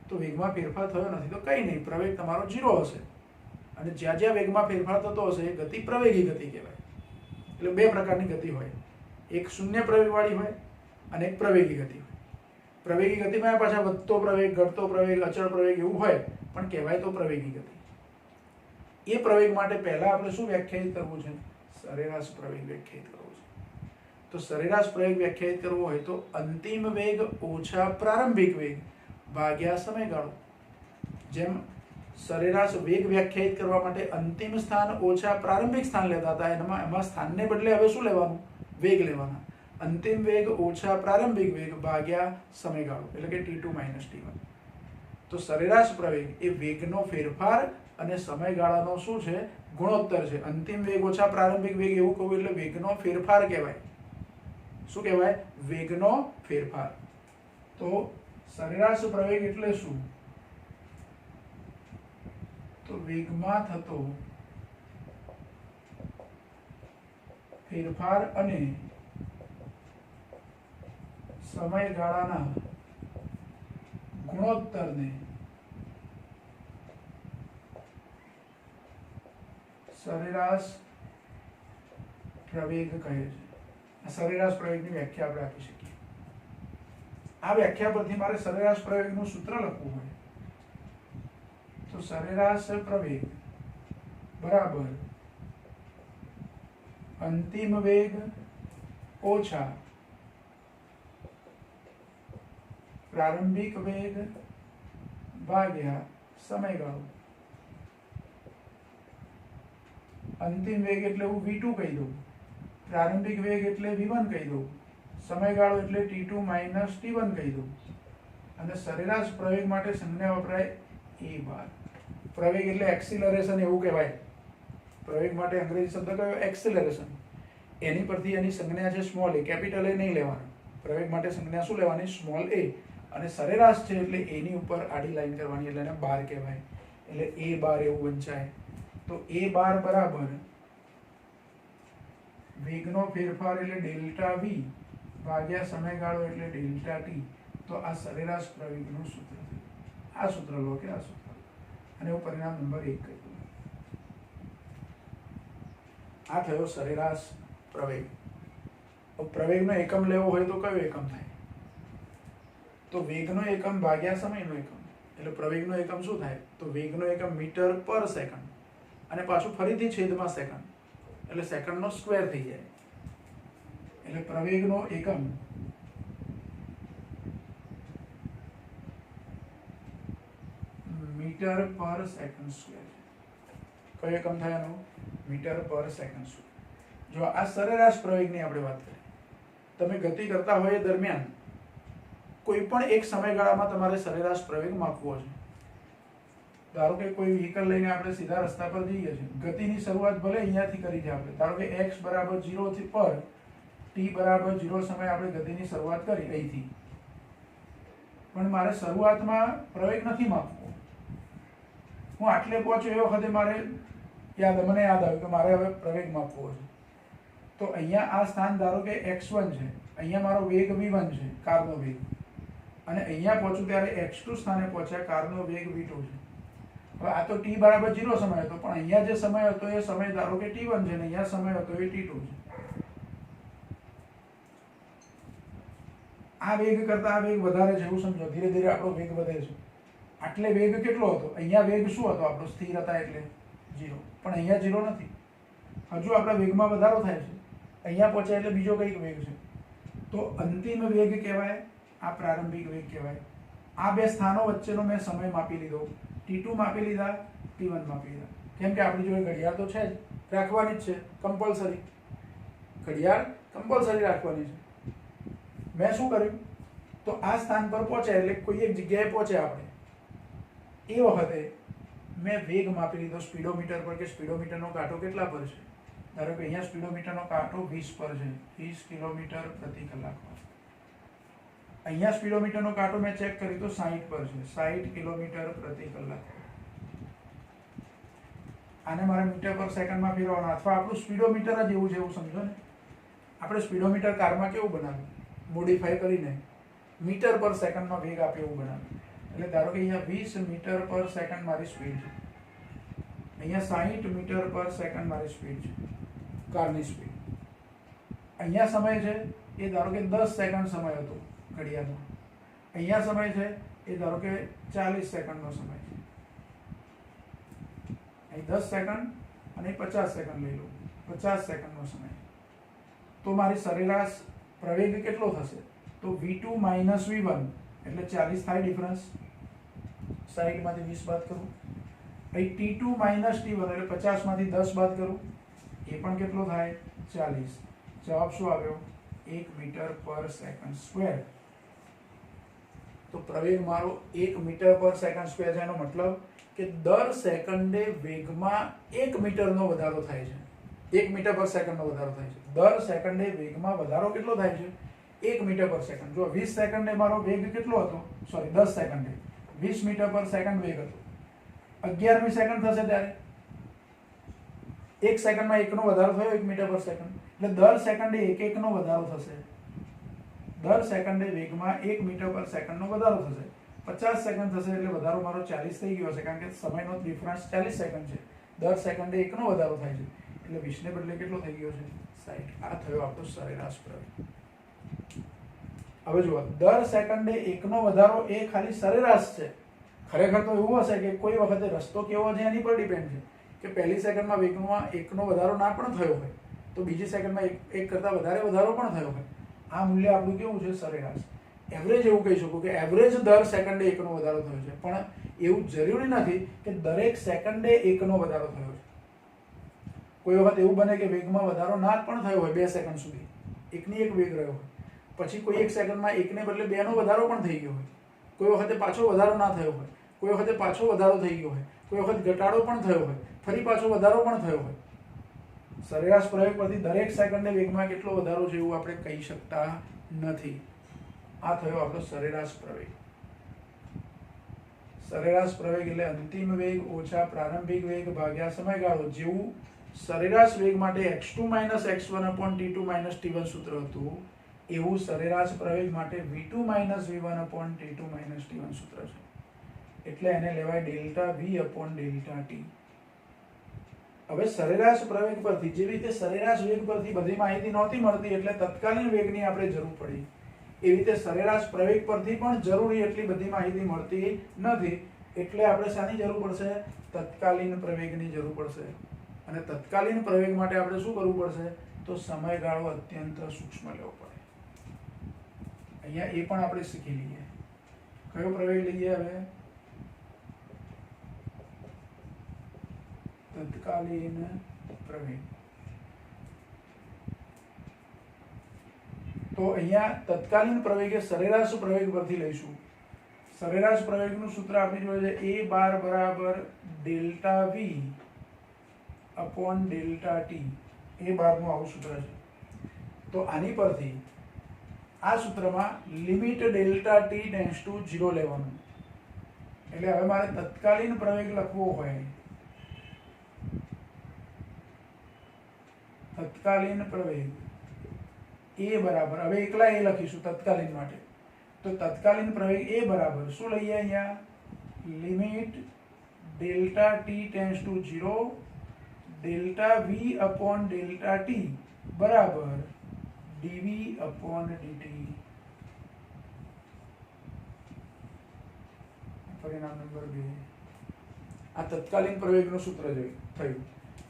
તો વેગમાં ફેરફાર થયો નથી તો કંઈ નહીં, પ્રવેગ તમારો 0 હશે. અને જ્યાં જ્યાં વેગમાં ફેરફાર થતો હશે એ ગતિ પ્રવેગી ગતિ કહેવાય. એટલે બે પ્રકારની ગતિ હોય, એક શૂન્ય પ્રવેગવાળી હોય અને એક પ્રવેગી ગતિ હોય. પ્રવેગી ગતિમાં પાછા વધતો પ્રવેગ, ઘટતો પ્રવેગ, અચળ પ્રવેગ એવું હોય, પણ કહેવાય તો પ્રવેગી ગતિ. એ પ્રવેગ માટે પહેલા આપણે શું વ્યાખ્યાયિત કરવું છે? સરેરાશ પ્રવેગ વ્યાખ્યાયિત કરવો છે. તો સરેરાશ પ્રવેગ વ્યાખ્યાયિત કરવો હોય તો અંતિમ વેગ ઓછા પ્રારંભિક વેગ ભાગ્યા સમયગાળો. જેમ સરેરાશ વેગ વ્યાખ્યાયિત કરવા માટે અંતિમ સ્થાન ઓછા પ્રારંભિક સ્થાન લેતા હતા, એમાં સ્થાનને બદલે હવે શું લેવાનું? વેગ લેવાના. અંતિમ વેગ ઓછા પ્રારંભિક વેગ ભાગ્યા સમયગાળો, એટલે કે t2 - t1. તો સરેરાશ પ્રવેગ એ વેગનો ફેરફાર અને સમયગાળાનો શું છે? ગુણોત્તર છે. અંતિમ વેગ ઓછા પ્રારંભિક વેગ એવું કહું એટલે વેગનો ફેરફાર કહેવાય. શું કહેવાય? વેગનો ફેરફાર. તો સરેરાશ પ્રવેગ એટલે શું? તો વેગમાં થતો ફેરફાર અને સમયગાળાના ગુણોત્તરને સરેરાશ પ્રવેગ કહે છે. આ સરેરાશ પ્રવેગની વ્યાખ્યા આપણે આપી શકીએ. આ વ્યાખ્યા પરથી મારે સરેરાશ પ્રવેગનું સૂત્ર લખવું હોય તો સરેરાશ પ્રવેગ બરાબર અંતિમ વેગ ઓછા પ્રારંભિક વેગ ભાગ્યા સમયગાળો. અંતિમ વેગ એટલે હું v2 કહી દઉં, પ્રારંભિક વેગ એટલે v1 કહી દઉં, સમયગાળો એટલે t2 - t1 કહી દઉં. અને સરેરાશ પ્રવેગ માટે સંજ્ઞા વપરાય a બાર. પ્રવેગ એટલે એક્સિલરેશન એવું કહેવાય. પ્રવેગ માટે અંગ્રેજી શબ્દ કયો? એક્સિલરેશન. એની પરથી એની સંજ્ઞા છે સ્મોલ a, કેપિટલ A નહીં લેવાનું. પ્રવેગ માટે સંજ્ઞા શું લેવાની? Small a. અને સરેરાશ છે એટલે a ની ઉપર આડી લાઈન કરવાની, એટલે એને બાર કહેવાય. એટલે a બાર એવું વંચાય. તો a બાર બરાબર વેગનો ફેરફાર એટલે ડેલ્ટા v ભાગ્યા સમયગાળો એટલે ડેલ્ટા t. તો આ સરેરાશ પ્રવેગનું સૂત્ર છે. આ સૂત્ર લો કે આ સૂત્ર, અને એવું પરિણામ નંબર 1 કહી દો. આ થયો સરેરાશ પ્રવેગ. પ્રવેગનો એકમ લેવો હોય તો કયો એકમ થાય? તો વેગનો એકમ ભાગ્યા સમયનો એકમ. એટલે પ્રવેગનો એકમ શું થાય? તો વેગનો એકમ મીટર પર સેકન્ડ અને પાછું ફરીથી છેદમાં સેકન્ડ, એટલે સેકન્ડનો સ્ક્વેર થઈ જાય. એટલે પ્રવેગનો એકમ મીટર પર સેકન્ડ સ્ક્વેર. કયો એકમ થાય એનો? મીટર પર સેકન્ડ સ્ક્વેર. જો આ સરેરાશ પ્રવેગની આપણે વાત કરીએ, તમે ગતિ કરતા હોય દરમિયાન કોઈ પણ એક સમયગાળામાં તમારે સરેરાશ પ્રવેગ માપવો છે. ધારો કે કોઈ વ્હીકલ લઈને આપણે સીધા રસ્તા પર જઈએ છીએ, ગતિની શરૂઆત ભલે અહીંયાથી કરી છે આપણે, ધારો કે x બરાબર 0 થી પર t બરાબર 0 સમયે આપણે ગતિની શરૂઆત કરી અહીંથી, પણ મારે શરૂઆતમાં પ્રવેગ નથી માપવો. હું આટલે પહોંચ્યો એ વખતે મારે મને યાદ આવ્યું કે મારે હવે પ્રવેગ માપવો છે. તો અહીંયા આ સ્થાન ધારો કે x1 છે, અહીંયા મારો વેગ v1 છે, કારનો વેગ, અને અહીંયા પહોંચું ત્યારે x2 સ્થાને પહોંચ્યા, કારનો વેગ v2 છે. હવે આ તો t બરાબર 0 સમય હતો, પણ અહીંયા જે સમય હતો એ સમય ધારો કે t1 છે, ને અહીંયા સમય હતો એ t2 છે. આ વેગ કરતા આ વેગ વધારે છે એવું સમજો. ધીરે ધીરે આપણો વેગ વધે છે. આટલે વેગ કેટલો હતો? અહીંયા વેગ શું હતો આપણો? સ્થિર હતા એટલે 0, પણ અહીંયા 0 નથી. હજુ આપણા વેગમાં વધારો થાય છે. અહીંયા પહોંચ્યા એટલે બીજો કંઈક વેગ છે. તો અંતિમ વેગ કહેવાય, આ પ્રારંભિક વેગ કહેવાય. આ બે સ્થાનો વચ્ચેનો મેં સમય માપી લીધો. t2 માપી લીધા, t1 માપી લીધા. કેમ કે આપણી જોડે ઘડિયાળ તો છે જ, રાખવાની જ છે, કમ્પલસરી. ઘડિયાળ કમ્પલસરી રાખવાની છે. મેં શું કર્યું? તો આ સ્થાન પર પહોંચ્યા એટલે કોઈ એક જગ્યાએ પહોંચ્યા આપણે, એ વખતે મેં વેગ માપી લીધો સ્પીડોમીટર પર, કે સ્પીડોમીટરનો કાંટો કેટલા પર છે. ધારો કે અહીંયા સ્પીડોમીટરનો કાંટો 20 પર છે, 20 કિલોમીટર પ્રતિ કલાક પર. અહીંયા સ્પીડોમીટરનો કાંટો મેં ચેક કર્યું તો 60 પર છે, 60 કિલોમીટર પ્રતિ કલાક. આને મારે મીટર પર સેકન્ડમાં ફેરવવાનો, અથવા આપણું સ્પીડોમીટર જ એવું છે એવું સમજો ને. આપણે સ્પીડોમીટર કારમાં કેવું બનાવ્યું? મોડિફાઈ કરીને મીટર પર સેકન્ડમાં વેગ આપે એવું બનાવ્યું. એટલે ધારો કે અહીંયા 20 મીટર પર સેકન્ડ મારી સ્પીડ છે, અહીંયા 60 મીટર પર સેકન્ડ મારી સ્પીડ છે, કારની સ્પીડ. અહીંયા સમય છે એ ધારો કે 10 સેકન્ડ સમય હતો ઘડિયાળમાં. અહીંયા સમય છે એ ધારો કે 40 સેકન્ડનો સમય છે. અહીં 10 સેકન્ડ અને 50 સેકન્ડ લઈ લો, 50 સેકન્ડનો સમય. તો મારી સરેરાશ પ્રવેગ કેટલો થશે? તો v2 માઇનસ v1 એટલે 40 થાય ડિફરન્સ. 60 માંથી 20 બાદ કરું. અહીં t2 માઇનસ t1 એટલે 50 માંથી 10 બાદ કરું, એ પણ કેટલો થાય? 40. જવાબ શું આવ્યો? 1 મીટર પર સેકન્ડ સ્ક્વેર. તો પ્રવેગ મારો 1 મીટર પર સેકન્ડ સ્ક્વેર છે. એનો મતલબ કે દર સેકન્ડે વેગમાં 1 મીટરનો વધારો થાય છે. 1 મીટર પર સેકન્ડનો વધારો થાય છે. દર સેકન્ડે વેગમાં વધારો કેટલો થાય છે? 1 મીટર પર સેકન્ડ. જો 20 સેકન્ડે મારો વેગ કેટલો હતો? સોરી, 10 સેકન્ડે 20 મીટર પર સેકન્ડ વેગ હતો. 11મી સેકન્ડ થશે ત્યારે 1 સેકન્ડમાં 1 નો વધારો થયો 1 મીટર પર સેકન્ડ. એટલે દર સેકન્ડે 1 નો વધારો થશે. દર સેકન્ડે વેગમાં 1 મીટર પર સેકન્ડનો વધારો થશે. 50 સેકન્ડ થશે એટલે વધારો મારો 40 થઈ ગયો છે, કારણ કે સમયનો ડિફરન્સ 40 સેકન્ડ છે. દર સેકન્ડે 1 નો વધારો થાય છે એટલે 20 ને બદલે કેટલો થઈ ગયો છે? 60. આ થયો આપણો સરેરાશ પ્રવેગ. હવે જુઓ, દર સેકન્ડે 1 નો વધારો એ ખાલી સરેરાશ છે. ખરેખર તો એવું હશે કે કોઈ વખતે રસ્તો કેવો છે એની પર ડિપેન્ડ છે, કે પહેલી સેકન્ડમાં વેગમાં 1 નો વધારો ના પણ થયો હોય તો બીજી સેકન્ડમાં 1 કરતાં વધારે વધારો પણ થયો હોય. આ મૂલ્ય આપણું કેવું છે? સરેરાશ. એવરેજ એવું કહી શકું કે એવરેજ દર સેકન્ડે 1 નો વધારો થયો છે, પણ એવું જરૂરી નથી કે દરેક સેકન્ડે 1 નો વધારો થયો છે. કોઈ વખત એવું બને કે વેગમાં વધારો ના પણ થયો હોય 2 સેકન્ડ સુધી, 1 ની 1 વેગ રહ્યો હોય, પછી કોઈ એક સેકન્ડમાં 1 ને બદલે 2 નો વધારો પણ થઈ ગયો હોય. કોઈ વખતે પાછો વધારો ના થયો હોય, કોઈ વખતે પાછો વધારો થઈ ગયો હોય, કોઈ વખત ઘટાડો પણ થયો હોય, ફરી પાછો વધારો પણ થયો હોય. સરેરાશ પ્રવેગ પરથી દરેક સેકન્ડે વેગમાં કેટલો વધારો છે એવું આપણે કહી શકતા નથી. આ થયો આપણો સરેરાશ પ્રવેગ. સરેરાશ પ્રવેગ એટલે અંતિમ વેગ ઓછા પ્રારંભિક વેગ ભાગ્યા સમયગાળો. જેવું સરેરાશ વેગ માટે x2 minus x1 upon t2 minus t1 સૂત્ર હતું, એવું સરેરાશ પ્રવેગ માટે v2 minus v1 upon t2 minus t1 સૂત્ર છે. એટલે એને લેવાય delta v upon delta t. હવે સરેરાશ પ્રવેગ પરથી, જેવી રીતે સરેરાશ વેગ પરથી બધી માહિતી નહોતી મળતી એટલે તત્કાલીન વેગની આપણે જરૂર પડી, એવી રીતે સરેરાશ પ્રવેગ પરથી પણ જરૂરી એટલી બધી માહિતી મળતી નથી. એટલે આપણે શાની જરૂર પડશે? તત્કાલીન પ્રવેગની જરૂર પડશે. અને તત્કાલીન પ્રવેગ માટે આપણે શું કરવું પડશે? તો સમયગાળો અત્યંત સૂક્ષ્મ લેવો પડે. અહીંયા એ પણ આપણે શીખી લઈએ. કયો પ્રવેગ લઈએ હવે? તત્કાલીન પ્રવેગ. તો અહીંયા તત્કાલીન પ્રવેગ એ સરેરાશ પ્રવેગ પરથી લઈશું. સરેરાશ પ્રવેગનું સૂત્ર આપણી જોડે છે a બાર બરાબર delta v upon delta t. a બારનું આવું સૂત્ર છે. તો આની પરથી આ સૂત્રમાં limit delta t tends to 0 લેવાનું. એટલે હવે મારે તત્કાલીન પ્રવેગ લખવો હોય, તત્કાલીન પ્રવેગ a બરાબર, હવે એકલા a લખીશું તત્કાલીન માટે. તો તત્કાલીન પ્રવેગ a બરાબર શું લઈએ અહીંયા? Limit delta t tends to 0 delta v upon delta t બરાબર dv અપોન dt. પરિણામ નંબર 2 આ તત્કાલીન પ્રવેગનું સૂત્ર થયું.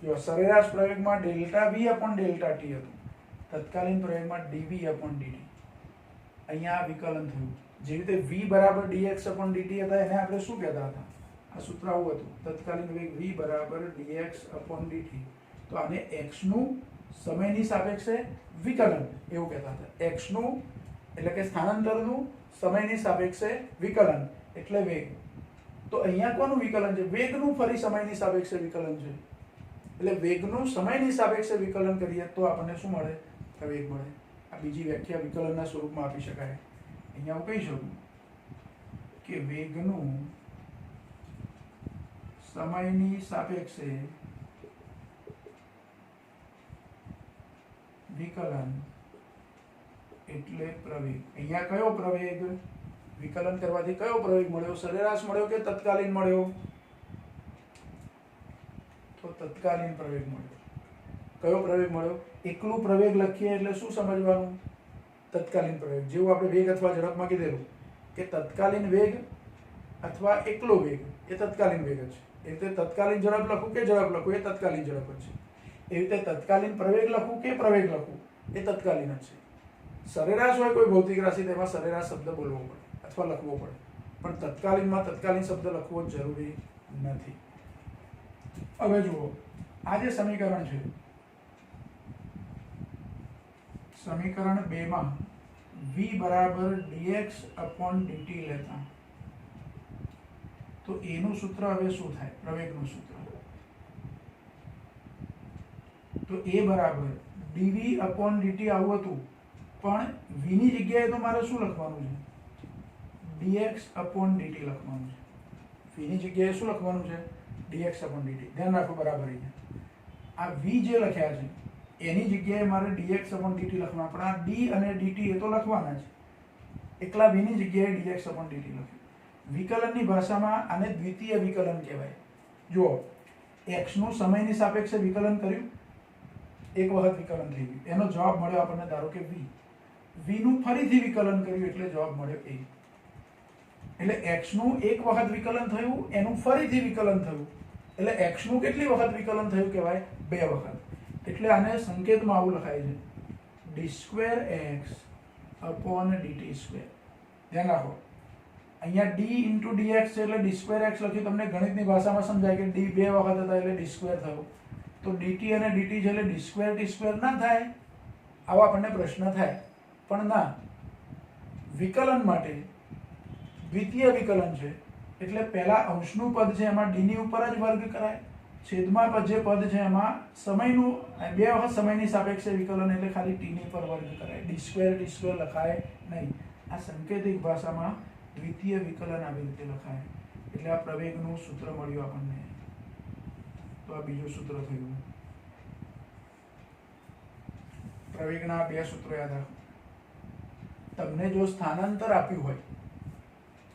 જો સરેરાશ પ્રવેગમાં delta v upon delta t હતું, તત્કાલીન પ્રવેગમાં dv અપોન dt. અહીંયા આ વિકલન થયું. જે રીતે v બરાબર dx અપોન dt હતા એને આપણે શું કહેતા હતા? આ સૂત્ર આવું હતું, તત્કાલીન વેગ v બરાબર dx અપોન dt. તો આને x નું સમયની સાપેક્ષે વિકલન એવું કહેતા હતા. x નું એટલે કે સ્થાનાંતરનું સમયની સાપેક્ષે વિકલન એટલે વેગ. તો અહીંયા કોનું વિકલન છે? વેગનું ફરી સમયની સાપેક્ષે વિકલન છે. એટલે વેગનું સમયની સાપેક્ષે વિકલન કરીએ તો આપણને શું મળે? પ્રવેગ મળે. આ બીજી વ્યાખ્યા વિકલનના સ્વરૂપમાં આપી શકાય. અહીંયા હું કહી શકું કે વેગનું સમયની સાપેક્ષે વિકલન એટલે પ્રવેગ. અહીંયા કયો પ્રવેગ? વિકલન કરવાથી કયો પ્રવેગ મળ્યો? સરેરાશ મળ્યો કે તત્કાલીન મળ્યો? તો તત્કાલીન પ્રવેગ મળ્યો. કયો પ્રવેગ મળ્યો? એકલું પ્રવેગ લખીએ એટલે શું સમજવાનું? તત્કાલીન પ્રવેગ. જેવું આપણે વેગ અથવા ઝડપમાં કીધેલું કે તત્કાલીન વેગ અથવા એકલો વેગ એ તત્કાલીન વેગ જ છે. એ રીતે તત્કાલીન ઝડપ લખું કે ઝડપ લખું એ તત્કાલીન ઝડપ જ છે. એ રીતે તત્કાલીન પ્રવેગ લખું કે પ્રવેગ લખું એ તત્કાલીન જ છે. સરેરાશ હોય કોઈ ભૌતિક રાશિ તેમાં સરેરાશ શબ્દ બોલવો પડે અથવા લખવો પડે, પણ તત્કાલીનમાં તત્કાલીન શબ્દ લખવો જરૂરી નથી. હવે જુઓ, આ જે સમીકરણ છે, સમીકરણ 2 માં v બરાબર dx અપોન dt લેતા તો એનું સૂત્ર હવે શું થાય? પ્રવેગનું સૂત્ર. તો a બરાબર dv અપોન dt આવું હતું, પણ v ની જગ્યાએ તો મારે શું લખવાનું છે? dx અપોન dt લખવાનું છે. v ની જગ્યાએ શું લખવાનું છે? dx upon dt. ધ્યાન રાખો બરાબર. આ v જે લખ્યા છે એની જગ્યાએ મારે dx અપોન dt લખવાના, પણ આ d અને dt એ તો લખવાના છે. એકલા v ની જગ્યાએ dx અપોન dt લખ્યું. વિકલનની ભાષામાં આને દ્વિતીય વિકલન કહેવાય. જુઓ, x નું સમયની સાપેક્ષે વિકલન કર્યું, એક વખત વિકલન થઈ ગયું, એનો જવાબ મળ્યો આપણને ધારો કે v. v નું ફરીથી વિકલન કર્યું એટલે જવાબ મળ્યો a. એટલે x નું એક વખત વિકલન થયું, એનું ફરીથી વિકલન થયું, એટલે x નું કેટલી વખત વિકલન થયું કહેવાય? 2 વખત. એટલે આને સંકેતમાં આવું લખાય છે, d2x અપોન dt². ધ્યાન રાખો, અહીંયા d × dx છે એટલે d2x લખ્યું. તમને ગણિતની ભાષામાં સમજાય કે d 2 વખત હતા એટલે d² થયો. તો dt અને dt છે એટલે d² t² ના થાય? આવો આપણને પ્રશ્ન થાય. પણ ના, વિકલન માટે દ્વિતીય વિકલન છે એટલે પહેલા અંશનું પદ છે એમાં d ની ઉપર જ વર્ગ કરાય, છેદમાં જે પદ છે એમાં સમયનું 2 વખત સમયની સાપેક્ષે વિકલન એટલે ખાલી t ની પર વર્ગ કરાય, d² t² લખાય નહીં. આ સંકેતિક ભાષામાં દ્વિતીય વિકલન આવી રીતે લખાય. એટલે આ પ્રવેગનું સૂત્ર મળ્યું આપણને. તો આ બીજું સૂત્ર થયું. પ્રવેગના 2 સૂત્રો યાદ રાખો. તમને જો સ્થાનાંતર આપ્યું હોય,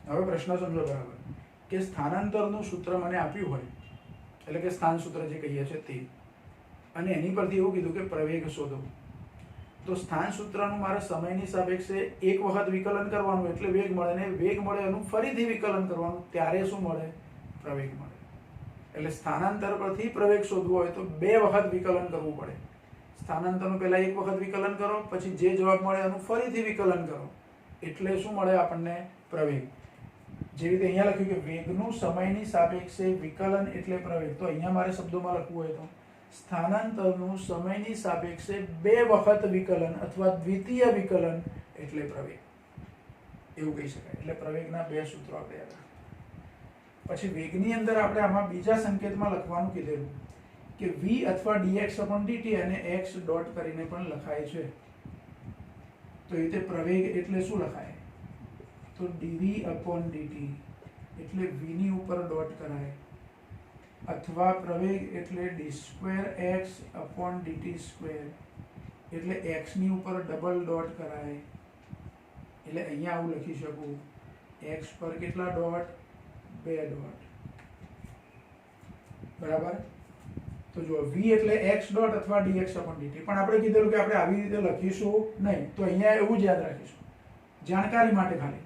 હવે પ્રશ્ન સમજો બરાબર, કે સ્થાનાંતરનું સૂત્ર મને આપ્યું હોય, એટલે કે સ્થાન સૂત્ર જે કહીએ છીએ તે, અને એની પરથી એવું કીધું કે પ્રવેગ શોધો, તો સ્થાન સૂત્રનું મારે સમયની સાપેક્ષે એક વખત વિકલન કરવાનું એટલે વેગ મળે, ને વેગ મળે એનું ફરીથી વિકલન કરવાનું ત્યારે શું મળે? પ્રવેગ મળે. એટલે સ્થાનાંતર પરથી પ્રવેગ શોધવો હોય તો 2 વખત વિકલન કરવું પડે. સ્થાનાંતરનું પહેલા એક વખત વિકલન કરો, પછી જે જવાબ મળે એનું ફરીથી વિકલન કરો, એટલે શું મળે આપણને? પ્રવેગ. જેવી રીતે અહીંયા લખ્યું કે વેગનું સમયની સાપેક્ષે વિકલન એટલે પ્રવેગ. તો અહીંયા મારે શબ્દોમાં લખવું હોય તો સ્થાનાંતરનું સમયની સાપેક્ષે 2 વખત વિકલન અથવા દ્વિતીય વિકલન એટલે પ્રવેગ, એવું કહી શકાય. એટલે પ્રવેગના 2 સૂત્રો આપણે યાદ રાખો. પછી વેગની અંદર આપણે આમાં બીજા સંકેતમાં લખવાનું કીધેલું કે v અથવા dx અપોન dt અને x ડોટ કરીને પણ લખાય છે. તો એ રીતે પ્રવેગ એટલે શું લખાય? તો dv અપોન dt એટલે v ની ઉપર ડોટ કરાય, અથવા પ્રવેગ એટલે d2x અપોન dt² એટલે x ની ઉપર ડબલ ડોટ કરાય. એટલે અહીંયા આવું લખી શકું, x પર કેટલા ડોટ? 2 ડોટ. બરાબર. તો જો v એટલે x ડોટ અથવા dx અપોન dt, પણ આપણે કીધેલું કે આપણે આવી રીતે લખીશું નહીં, તો અહીંયા એવું જ યાદ રાખીશું જાણકારી માટે ખાલી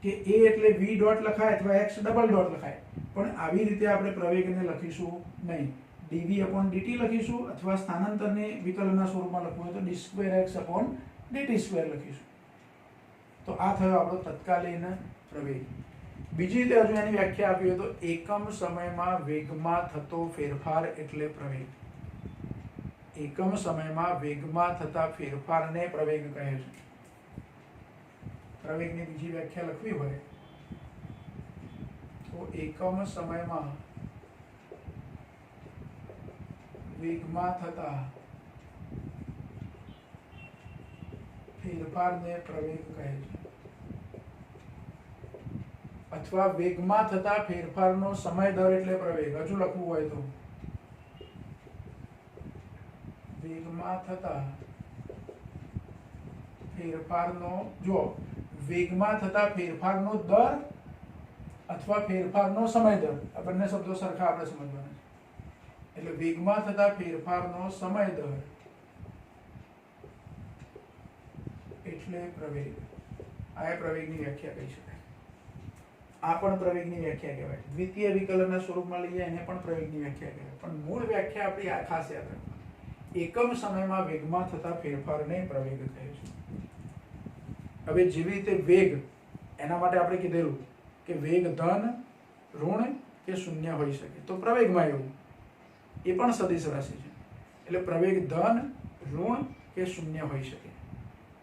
કે a એટલે v ડોટ લખાય અથવા x ડબલ ડોટ લખાય, પણ આવી રીતે આપણે પ્રવેગને લખીશું નહીં. dv upon dt લખીશું અથવા સ્થાનાંતરને વિકલનના સ્વરૂપમાં લખવું હોય તો d square x upon dt square લખીશું. તો આ થયો આપણો તત્કાલીન પ્રવેગ. બીજી રીતે હજુ એની વ્યાખ્યા આપી હોય તો એકમ સમયમાં વેગમાં થતો ફેરફાર એટલે પ્રવેગ. એકમ સમયમાં વેગમાં થતા ફેરફારને પ્રવેગ કહે છે. પ્રવેગની બીજી વ્યાખ્યા લખવી હોય તો એકમ સમયમાં વેગમાં થતા ફેરફારને પ્રવેગ કહે છે, અથવા વેગમાં થતા ફેરફારનો સમય દર એટલે પ્રવેગ. હજુ લખવું હોય તો વેગમાં થતા ફેરફારનો, જો વેગમાં થતા ફેરફારનો દર અથવા ફેરફારનો સમય દર, આ બંને શબ્દો સરખા આપણે સમજવાના છે. એટલે વેગમાં થતા ફેરફારનો સમય દર એટલે પ્રવેગ. આ પ્રવેગની વ્યાખ્યા કહી શકાય. આ પણ પ્રવેગની વ્યાખ્યા કહેવાય. દ્વિતીય વિકલનના સ્વરૂપમાં લઈએ એને પણ પ્રવેગની વ્યાખ્યા કહેવાય. પણ મૂળ વ્યાખ્યા આપણી આ ખાસ યાદ રાખવાની. એકમ સમયમાં વેગમાં થતા ફેરફારને પ્રવેગ કહે છે. હવે જેવી રીતે વેગ, એના માટે આપણે કીધેલું કે વેગ ધન, ઋણ કે શૂન્ય હોઈ શકે. તો પ્રવેગમાં એવું એ પણ સદિશ રાશિ છે. એટલે પ્રવેગ ધન, ઋણ કે શૂન્ય હોઈ શકે.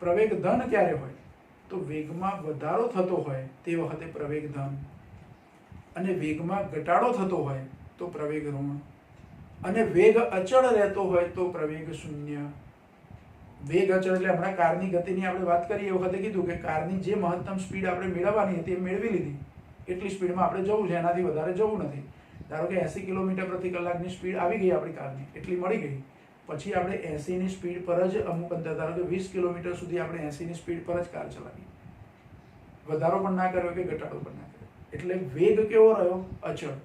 પ્રવેગ ધન ક્યારે હોય તો વેગમાં વધારો થતો હોય તે વખતે પ્રવેગ ધન, અને વેગમાં ઘટાડો થતો હોય તો પ્રવેગ ઋણ, અને વેગ અચળ રહેતો હોય તો પ્રવેગ શૂન્ય. વેગ અચળ એટલે હમણાં કારની ગતિની આપણે વાત કરીએ એ વખતે કીધું કે કારની જે મહત્તમ સ્પીડ આપણે મેળવવાની હતી એ મેળવી લીધી, એટલી સ્પીડમાં આપણે જવું છે, એનાથી વધારે જવું નથી. ધારો કે 80 કિલોમીટર પ્રતિ કલાકની સ્પીડ આવી ગઈ આપણી કારની, એટલી મળી ગઈ. પછી આપણે 80ની સ્પીડ પર જ અમુક અંતર, ધારો કે 20 કિલોમીટર સુધી આપણે 80ની સ્પીડ પર જ કાર ચલાવી, વધારો પણ ના કર્યો કે ઘટાડો પણ ના કર્યો. એટલે વેગ કેવો રહ્યો? અચળ.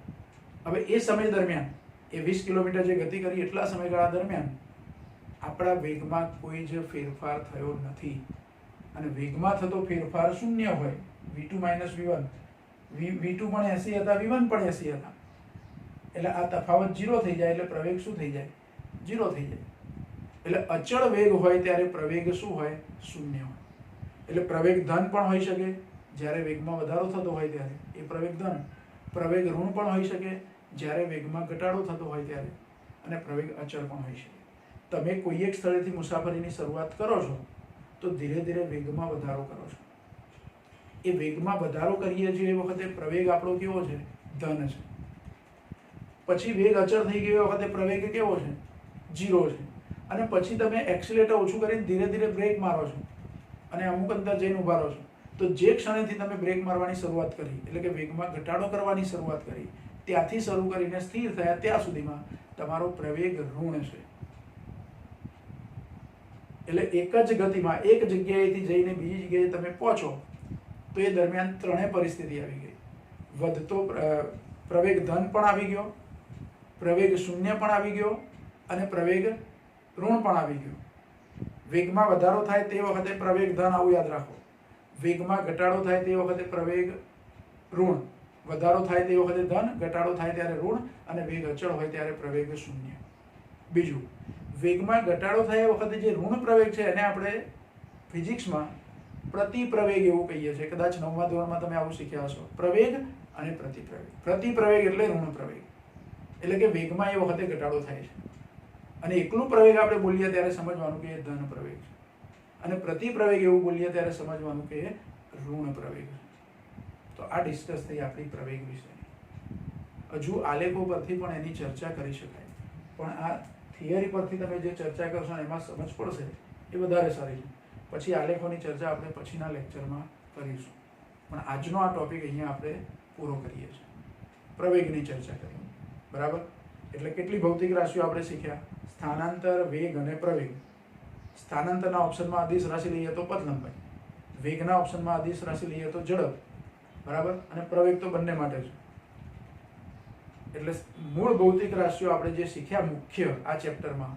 હવે એ સમય દરમિયાન એ 20 કિલોમીટર જે ગતિ કરી એટલા સમયગાળા દરમિયાન આપણા વેગમાં કોઈ જ ફેરફાર થયો નથી. અને વેગમાં થતો ફેરફાર શૂન્ય હોય, v2 માઇનસ v1, v2 પણ 80 હતા, v1 પણ 80 હતા, એટલે આ તફાવત 0 થઈ જાય. એટલે પ્રવેગ શું થઈ જાય? 0 થઈ જાય. એટલે અચળ વેગ હોય ત્યારે પ્રવેગ શું હોય? શૂન્ય હોય. એટલે પ્રવેગ ધન પણ હોઈ શકે જ્યારે વેગમાં વધારો થતો હોય ત્યારે, એ પ્રવેગ ધન. પ્રવેગ ઋણ પણ હોઈ શકે જ્યારે વેગમાં ઘટાડો થતો હોય ત્યારે, અને પ્રવેગ અચળ પણ હોઈ શકે. તમે કોઈ એક સ્થળેથી મુસાફરીની શરૂઆત કરો છો તો ધીરે ધીરે વેગમાં વધારો કરો છો. એ વેગમાં વધારો કરીએ છીએ એ વખતે પ્રવેગ આપણો કેવો છે? ધન છે. પછી વેગ અચળ થઈ ગયો વખતે પ્રવેગ કેવો છે? 0 છે. અને પછી તમે એક્સિલેટર ઓછું કરીને ધીરે ધીરે બ્રેક મારો છો અને અમુક અંતર જઈને ઉભા રહો છો, તો જે ક્ષણેથી તમે બ્રેક મારવાની શરૂઆત કરી, એટલે કે વેગમાં ઘટાડો કરવાની શરૂઆત કરી, ત્યાંથી શરૂ કરીને સ્થિર થયા ત્યાં સુધીમાં તમારો પ્રવેગ ઋણ છે. એટલે એક જ ગતિમાં એક જગ્યાએથી જઈને બીજી જગ્યાએ તમે પહોંચો તો એ દરમિયાન ત્રણેય પરિસ્થિતિ આવી ગઈ. વધતો પ્રવેગ ધન પણ આવી ગયો, પ્રવેગ શૂન્ય પણ આવી ગયો, અને પ્રવેગ ઋણ પણ આવી ગયો. વેગમાં વધારો થાય તે વખતે પ્રવેગ ધન, આવું યાદ રાખો. વેગમાં ઘટાડો થાય તે વખતે પ્રવેગ ઋણ, વધારો થાય તે વખતે ધન, ઘટાડો થાય ત્યારે ઋણ, અને વેગ અચળ હોય ત્યારે પ્રવેગ શૂન્ય. બીજું, વેગમાં ઘટાડો થાય એ વખતે જે ઋણ પ્રવેગ છે એને આપણે ફિઝિક્સમાં પ્રતિપ્રવેગ એવું કહીએ છીએ. કદાચ 9મા ધોરણમાં તમે આવું શીખ્યા હશો. પ્રવેગ અને પ્રતિપ્રવેગ. પ્રતિપ્રવેગ એટલે ઋણ પ્રવેગ, એટલે કે વેગમાં એ વખતે ઘટાડો થાય છે. અને એકલું પ્રવેગ આપણે બોલીએ ત્યારે સમજવાનું કે એ ધન પ્રવેગ છે, અને પ્રતિપ્રવેગ એવું બોલીએ ત્યારે સમજવાનું કે એ ઋણ પ્રવેગ છે. તો આ ડિસ્કસ થઈ આપણી પ્રવેગ વિશેની. હજુ આલેખો પરથી પણ એની ચર્ચા કરી શકાય, પણ આ થિયરી પરથી તમે જે ચર્ચા કરશો એમાં સમજ પડશે એ વધારે સારી છે. પછી આલેખોની ચર્ચા આપણે પછીના લેક્ચરમાં કરીશું. પણ આજનો આ ટોપિક અહીંયા આપણે પૂરો કરીએ છીએ. પ્રવેગની ચર્ચા કરી, બરાબર. એટલે કેટલી ભૌતિક રાશિઓ આપણે શીખ્યા? સ્થાનાંતર, વેગ અને પ્રવેગ. સ્થાનાંતરના ઓપ્શનમાં અદિશ રાશિ લઈએ તો પથ લંબાઈ, વેગના ઓપ્શનમાં અદિશ રાશિ લઈએ તો ઝડપ, બરાબર. અને પ્રવેગ તો બંને માટે છે. એટલે મૂળ ભૌતિક રાશિઓ આપણે જે શીખ્યા મુખ્ય આ ચેપ્ટરમાં,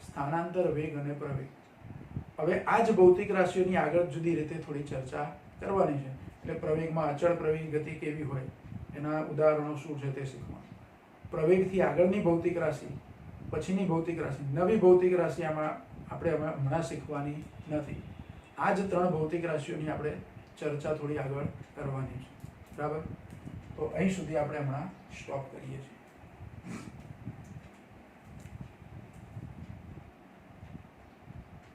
સ્થાનાંતર, વેગ અને પ્રવેગ. હવે આ જ ભૌતિક રાશિઓની આગળ જુદી રીતે થોડી ચર્ચા કરવાની છે. એટલે પ્રવેગમાં અચળ પ્રવેગ ગતિ કેવી હોય એના ઉદાહરણો શું છે તે શીખવાનું. પ્રવેગથી આગળની ભૌતિક રાશિ, પછીની ભૌતિક રાશિ, નવી ભૌતિક રાશિ આમાં આપણે હમણાં શીખવાની નથી. આ જ 3 ભૌતિક રાશિઓની આપણે ચર્ચા થોડી આગળ કરવાની છે. બરાબર, તો અહીં સુધી આપણે હમણાં સ્ટોપ કરીએ છીએ.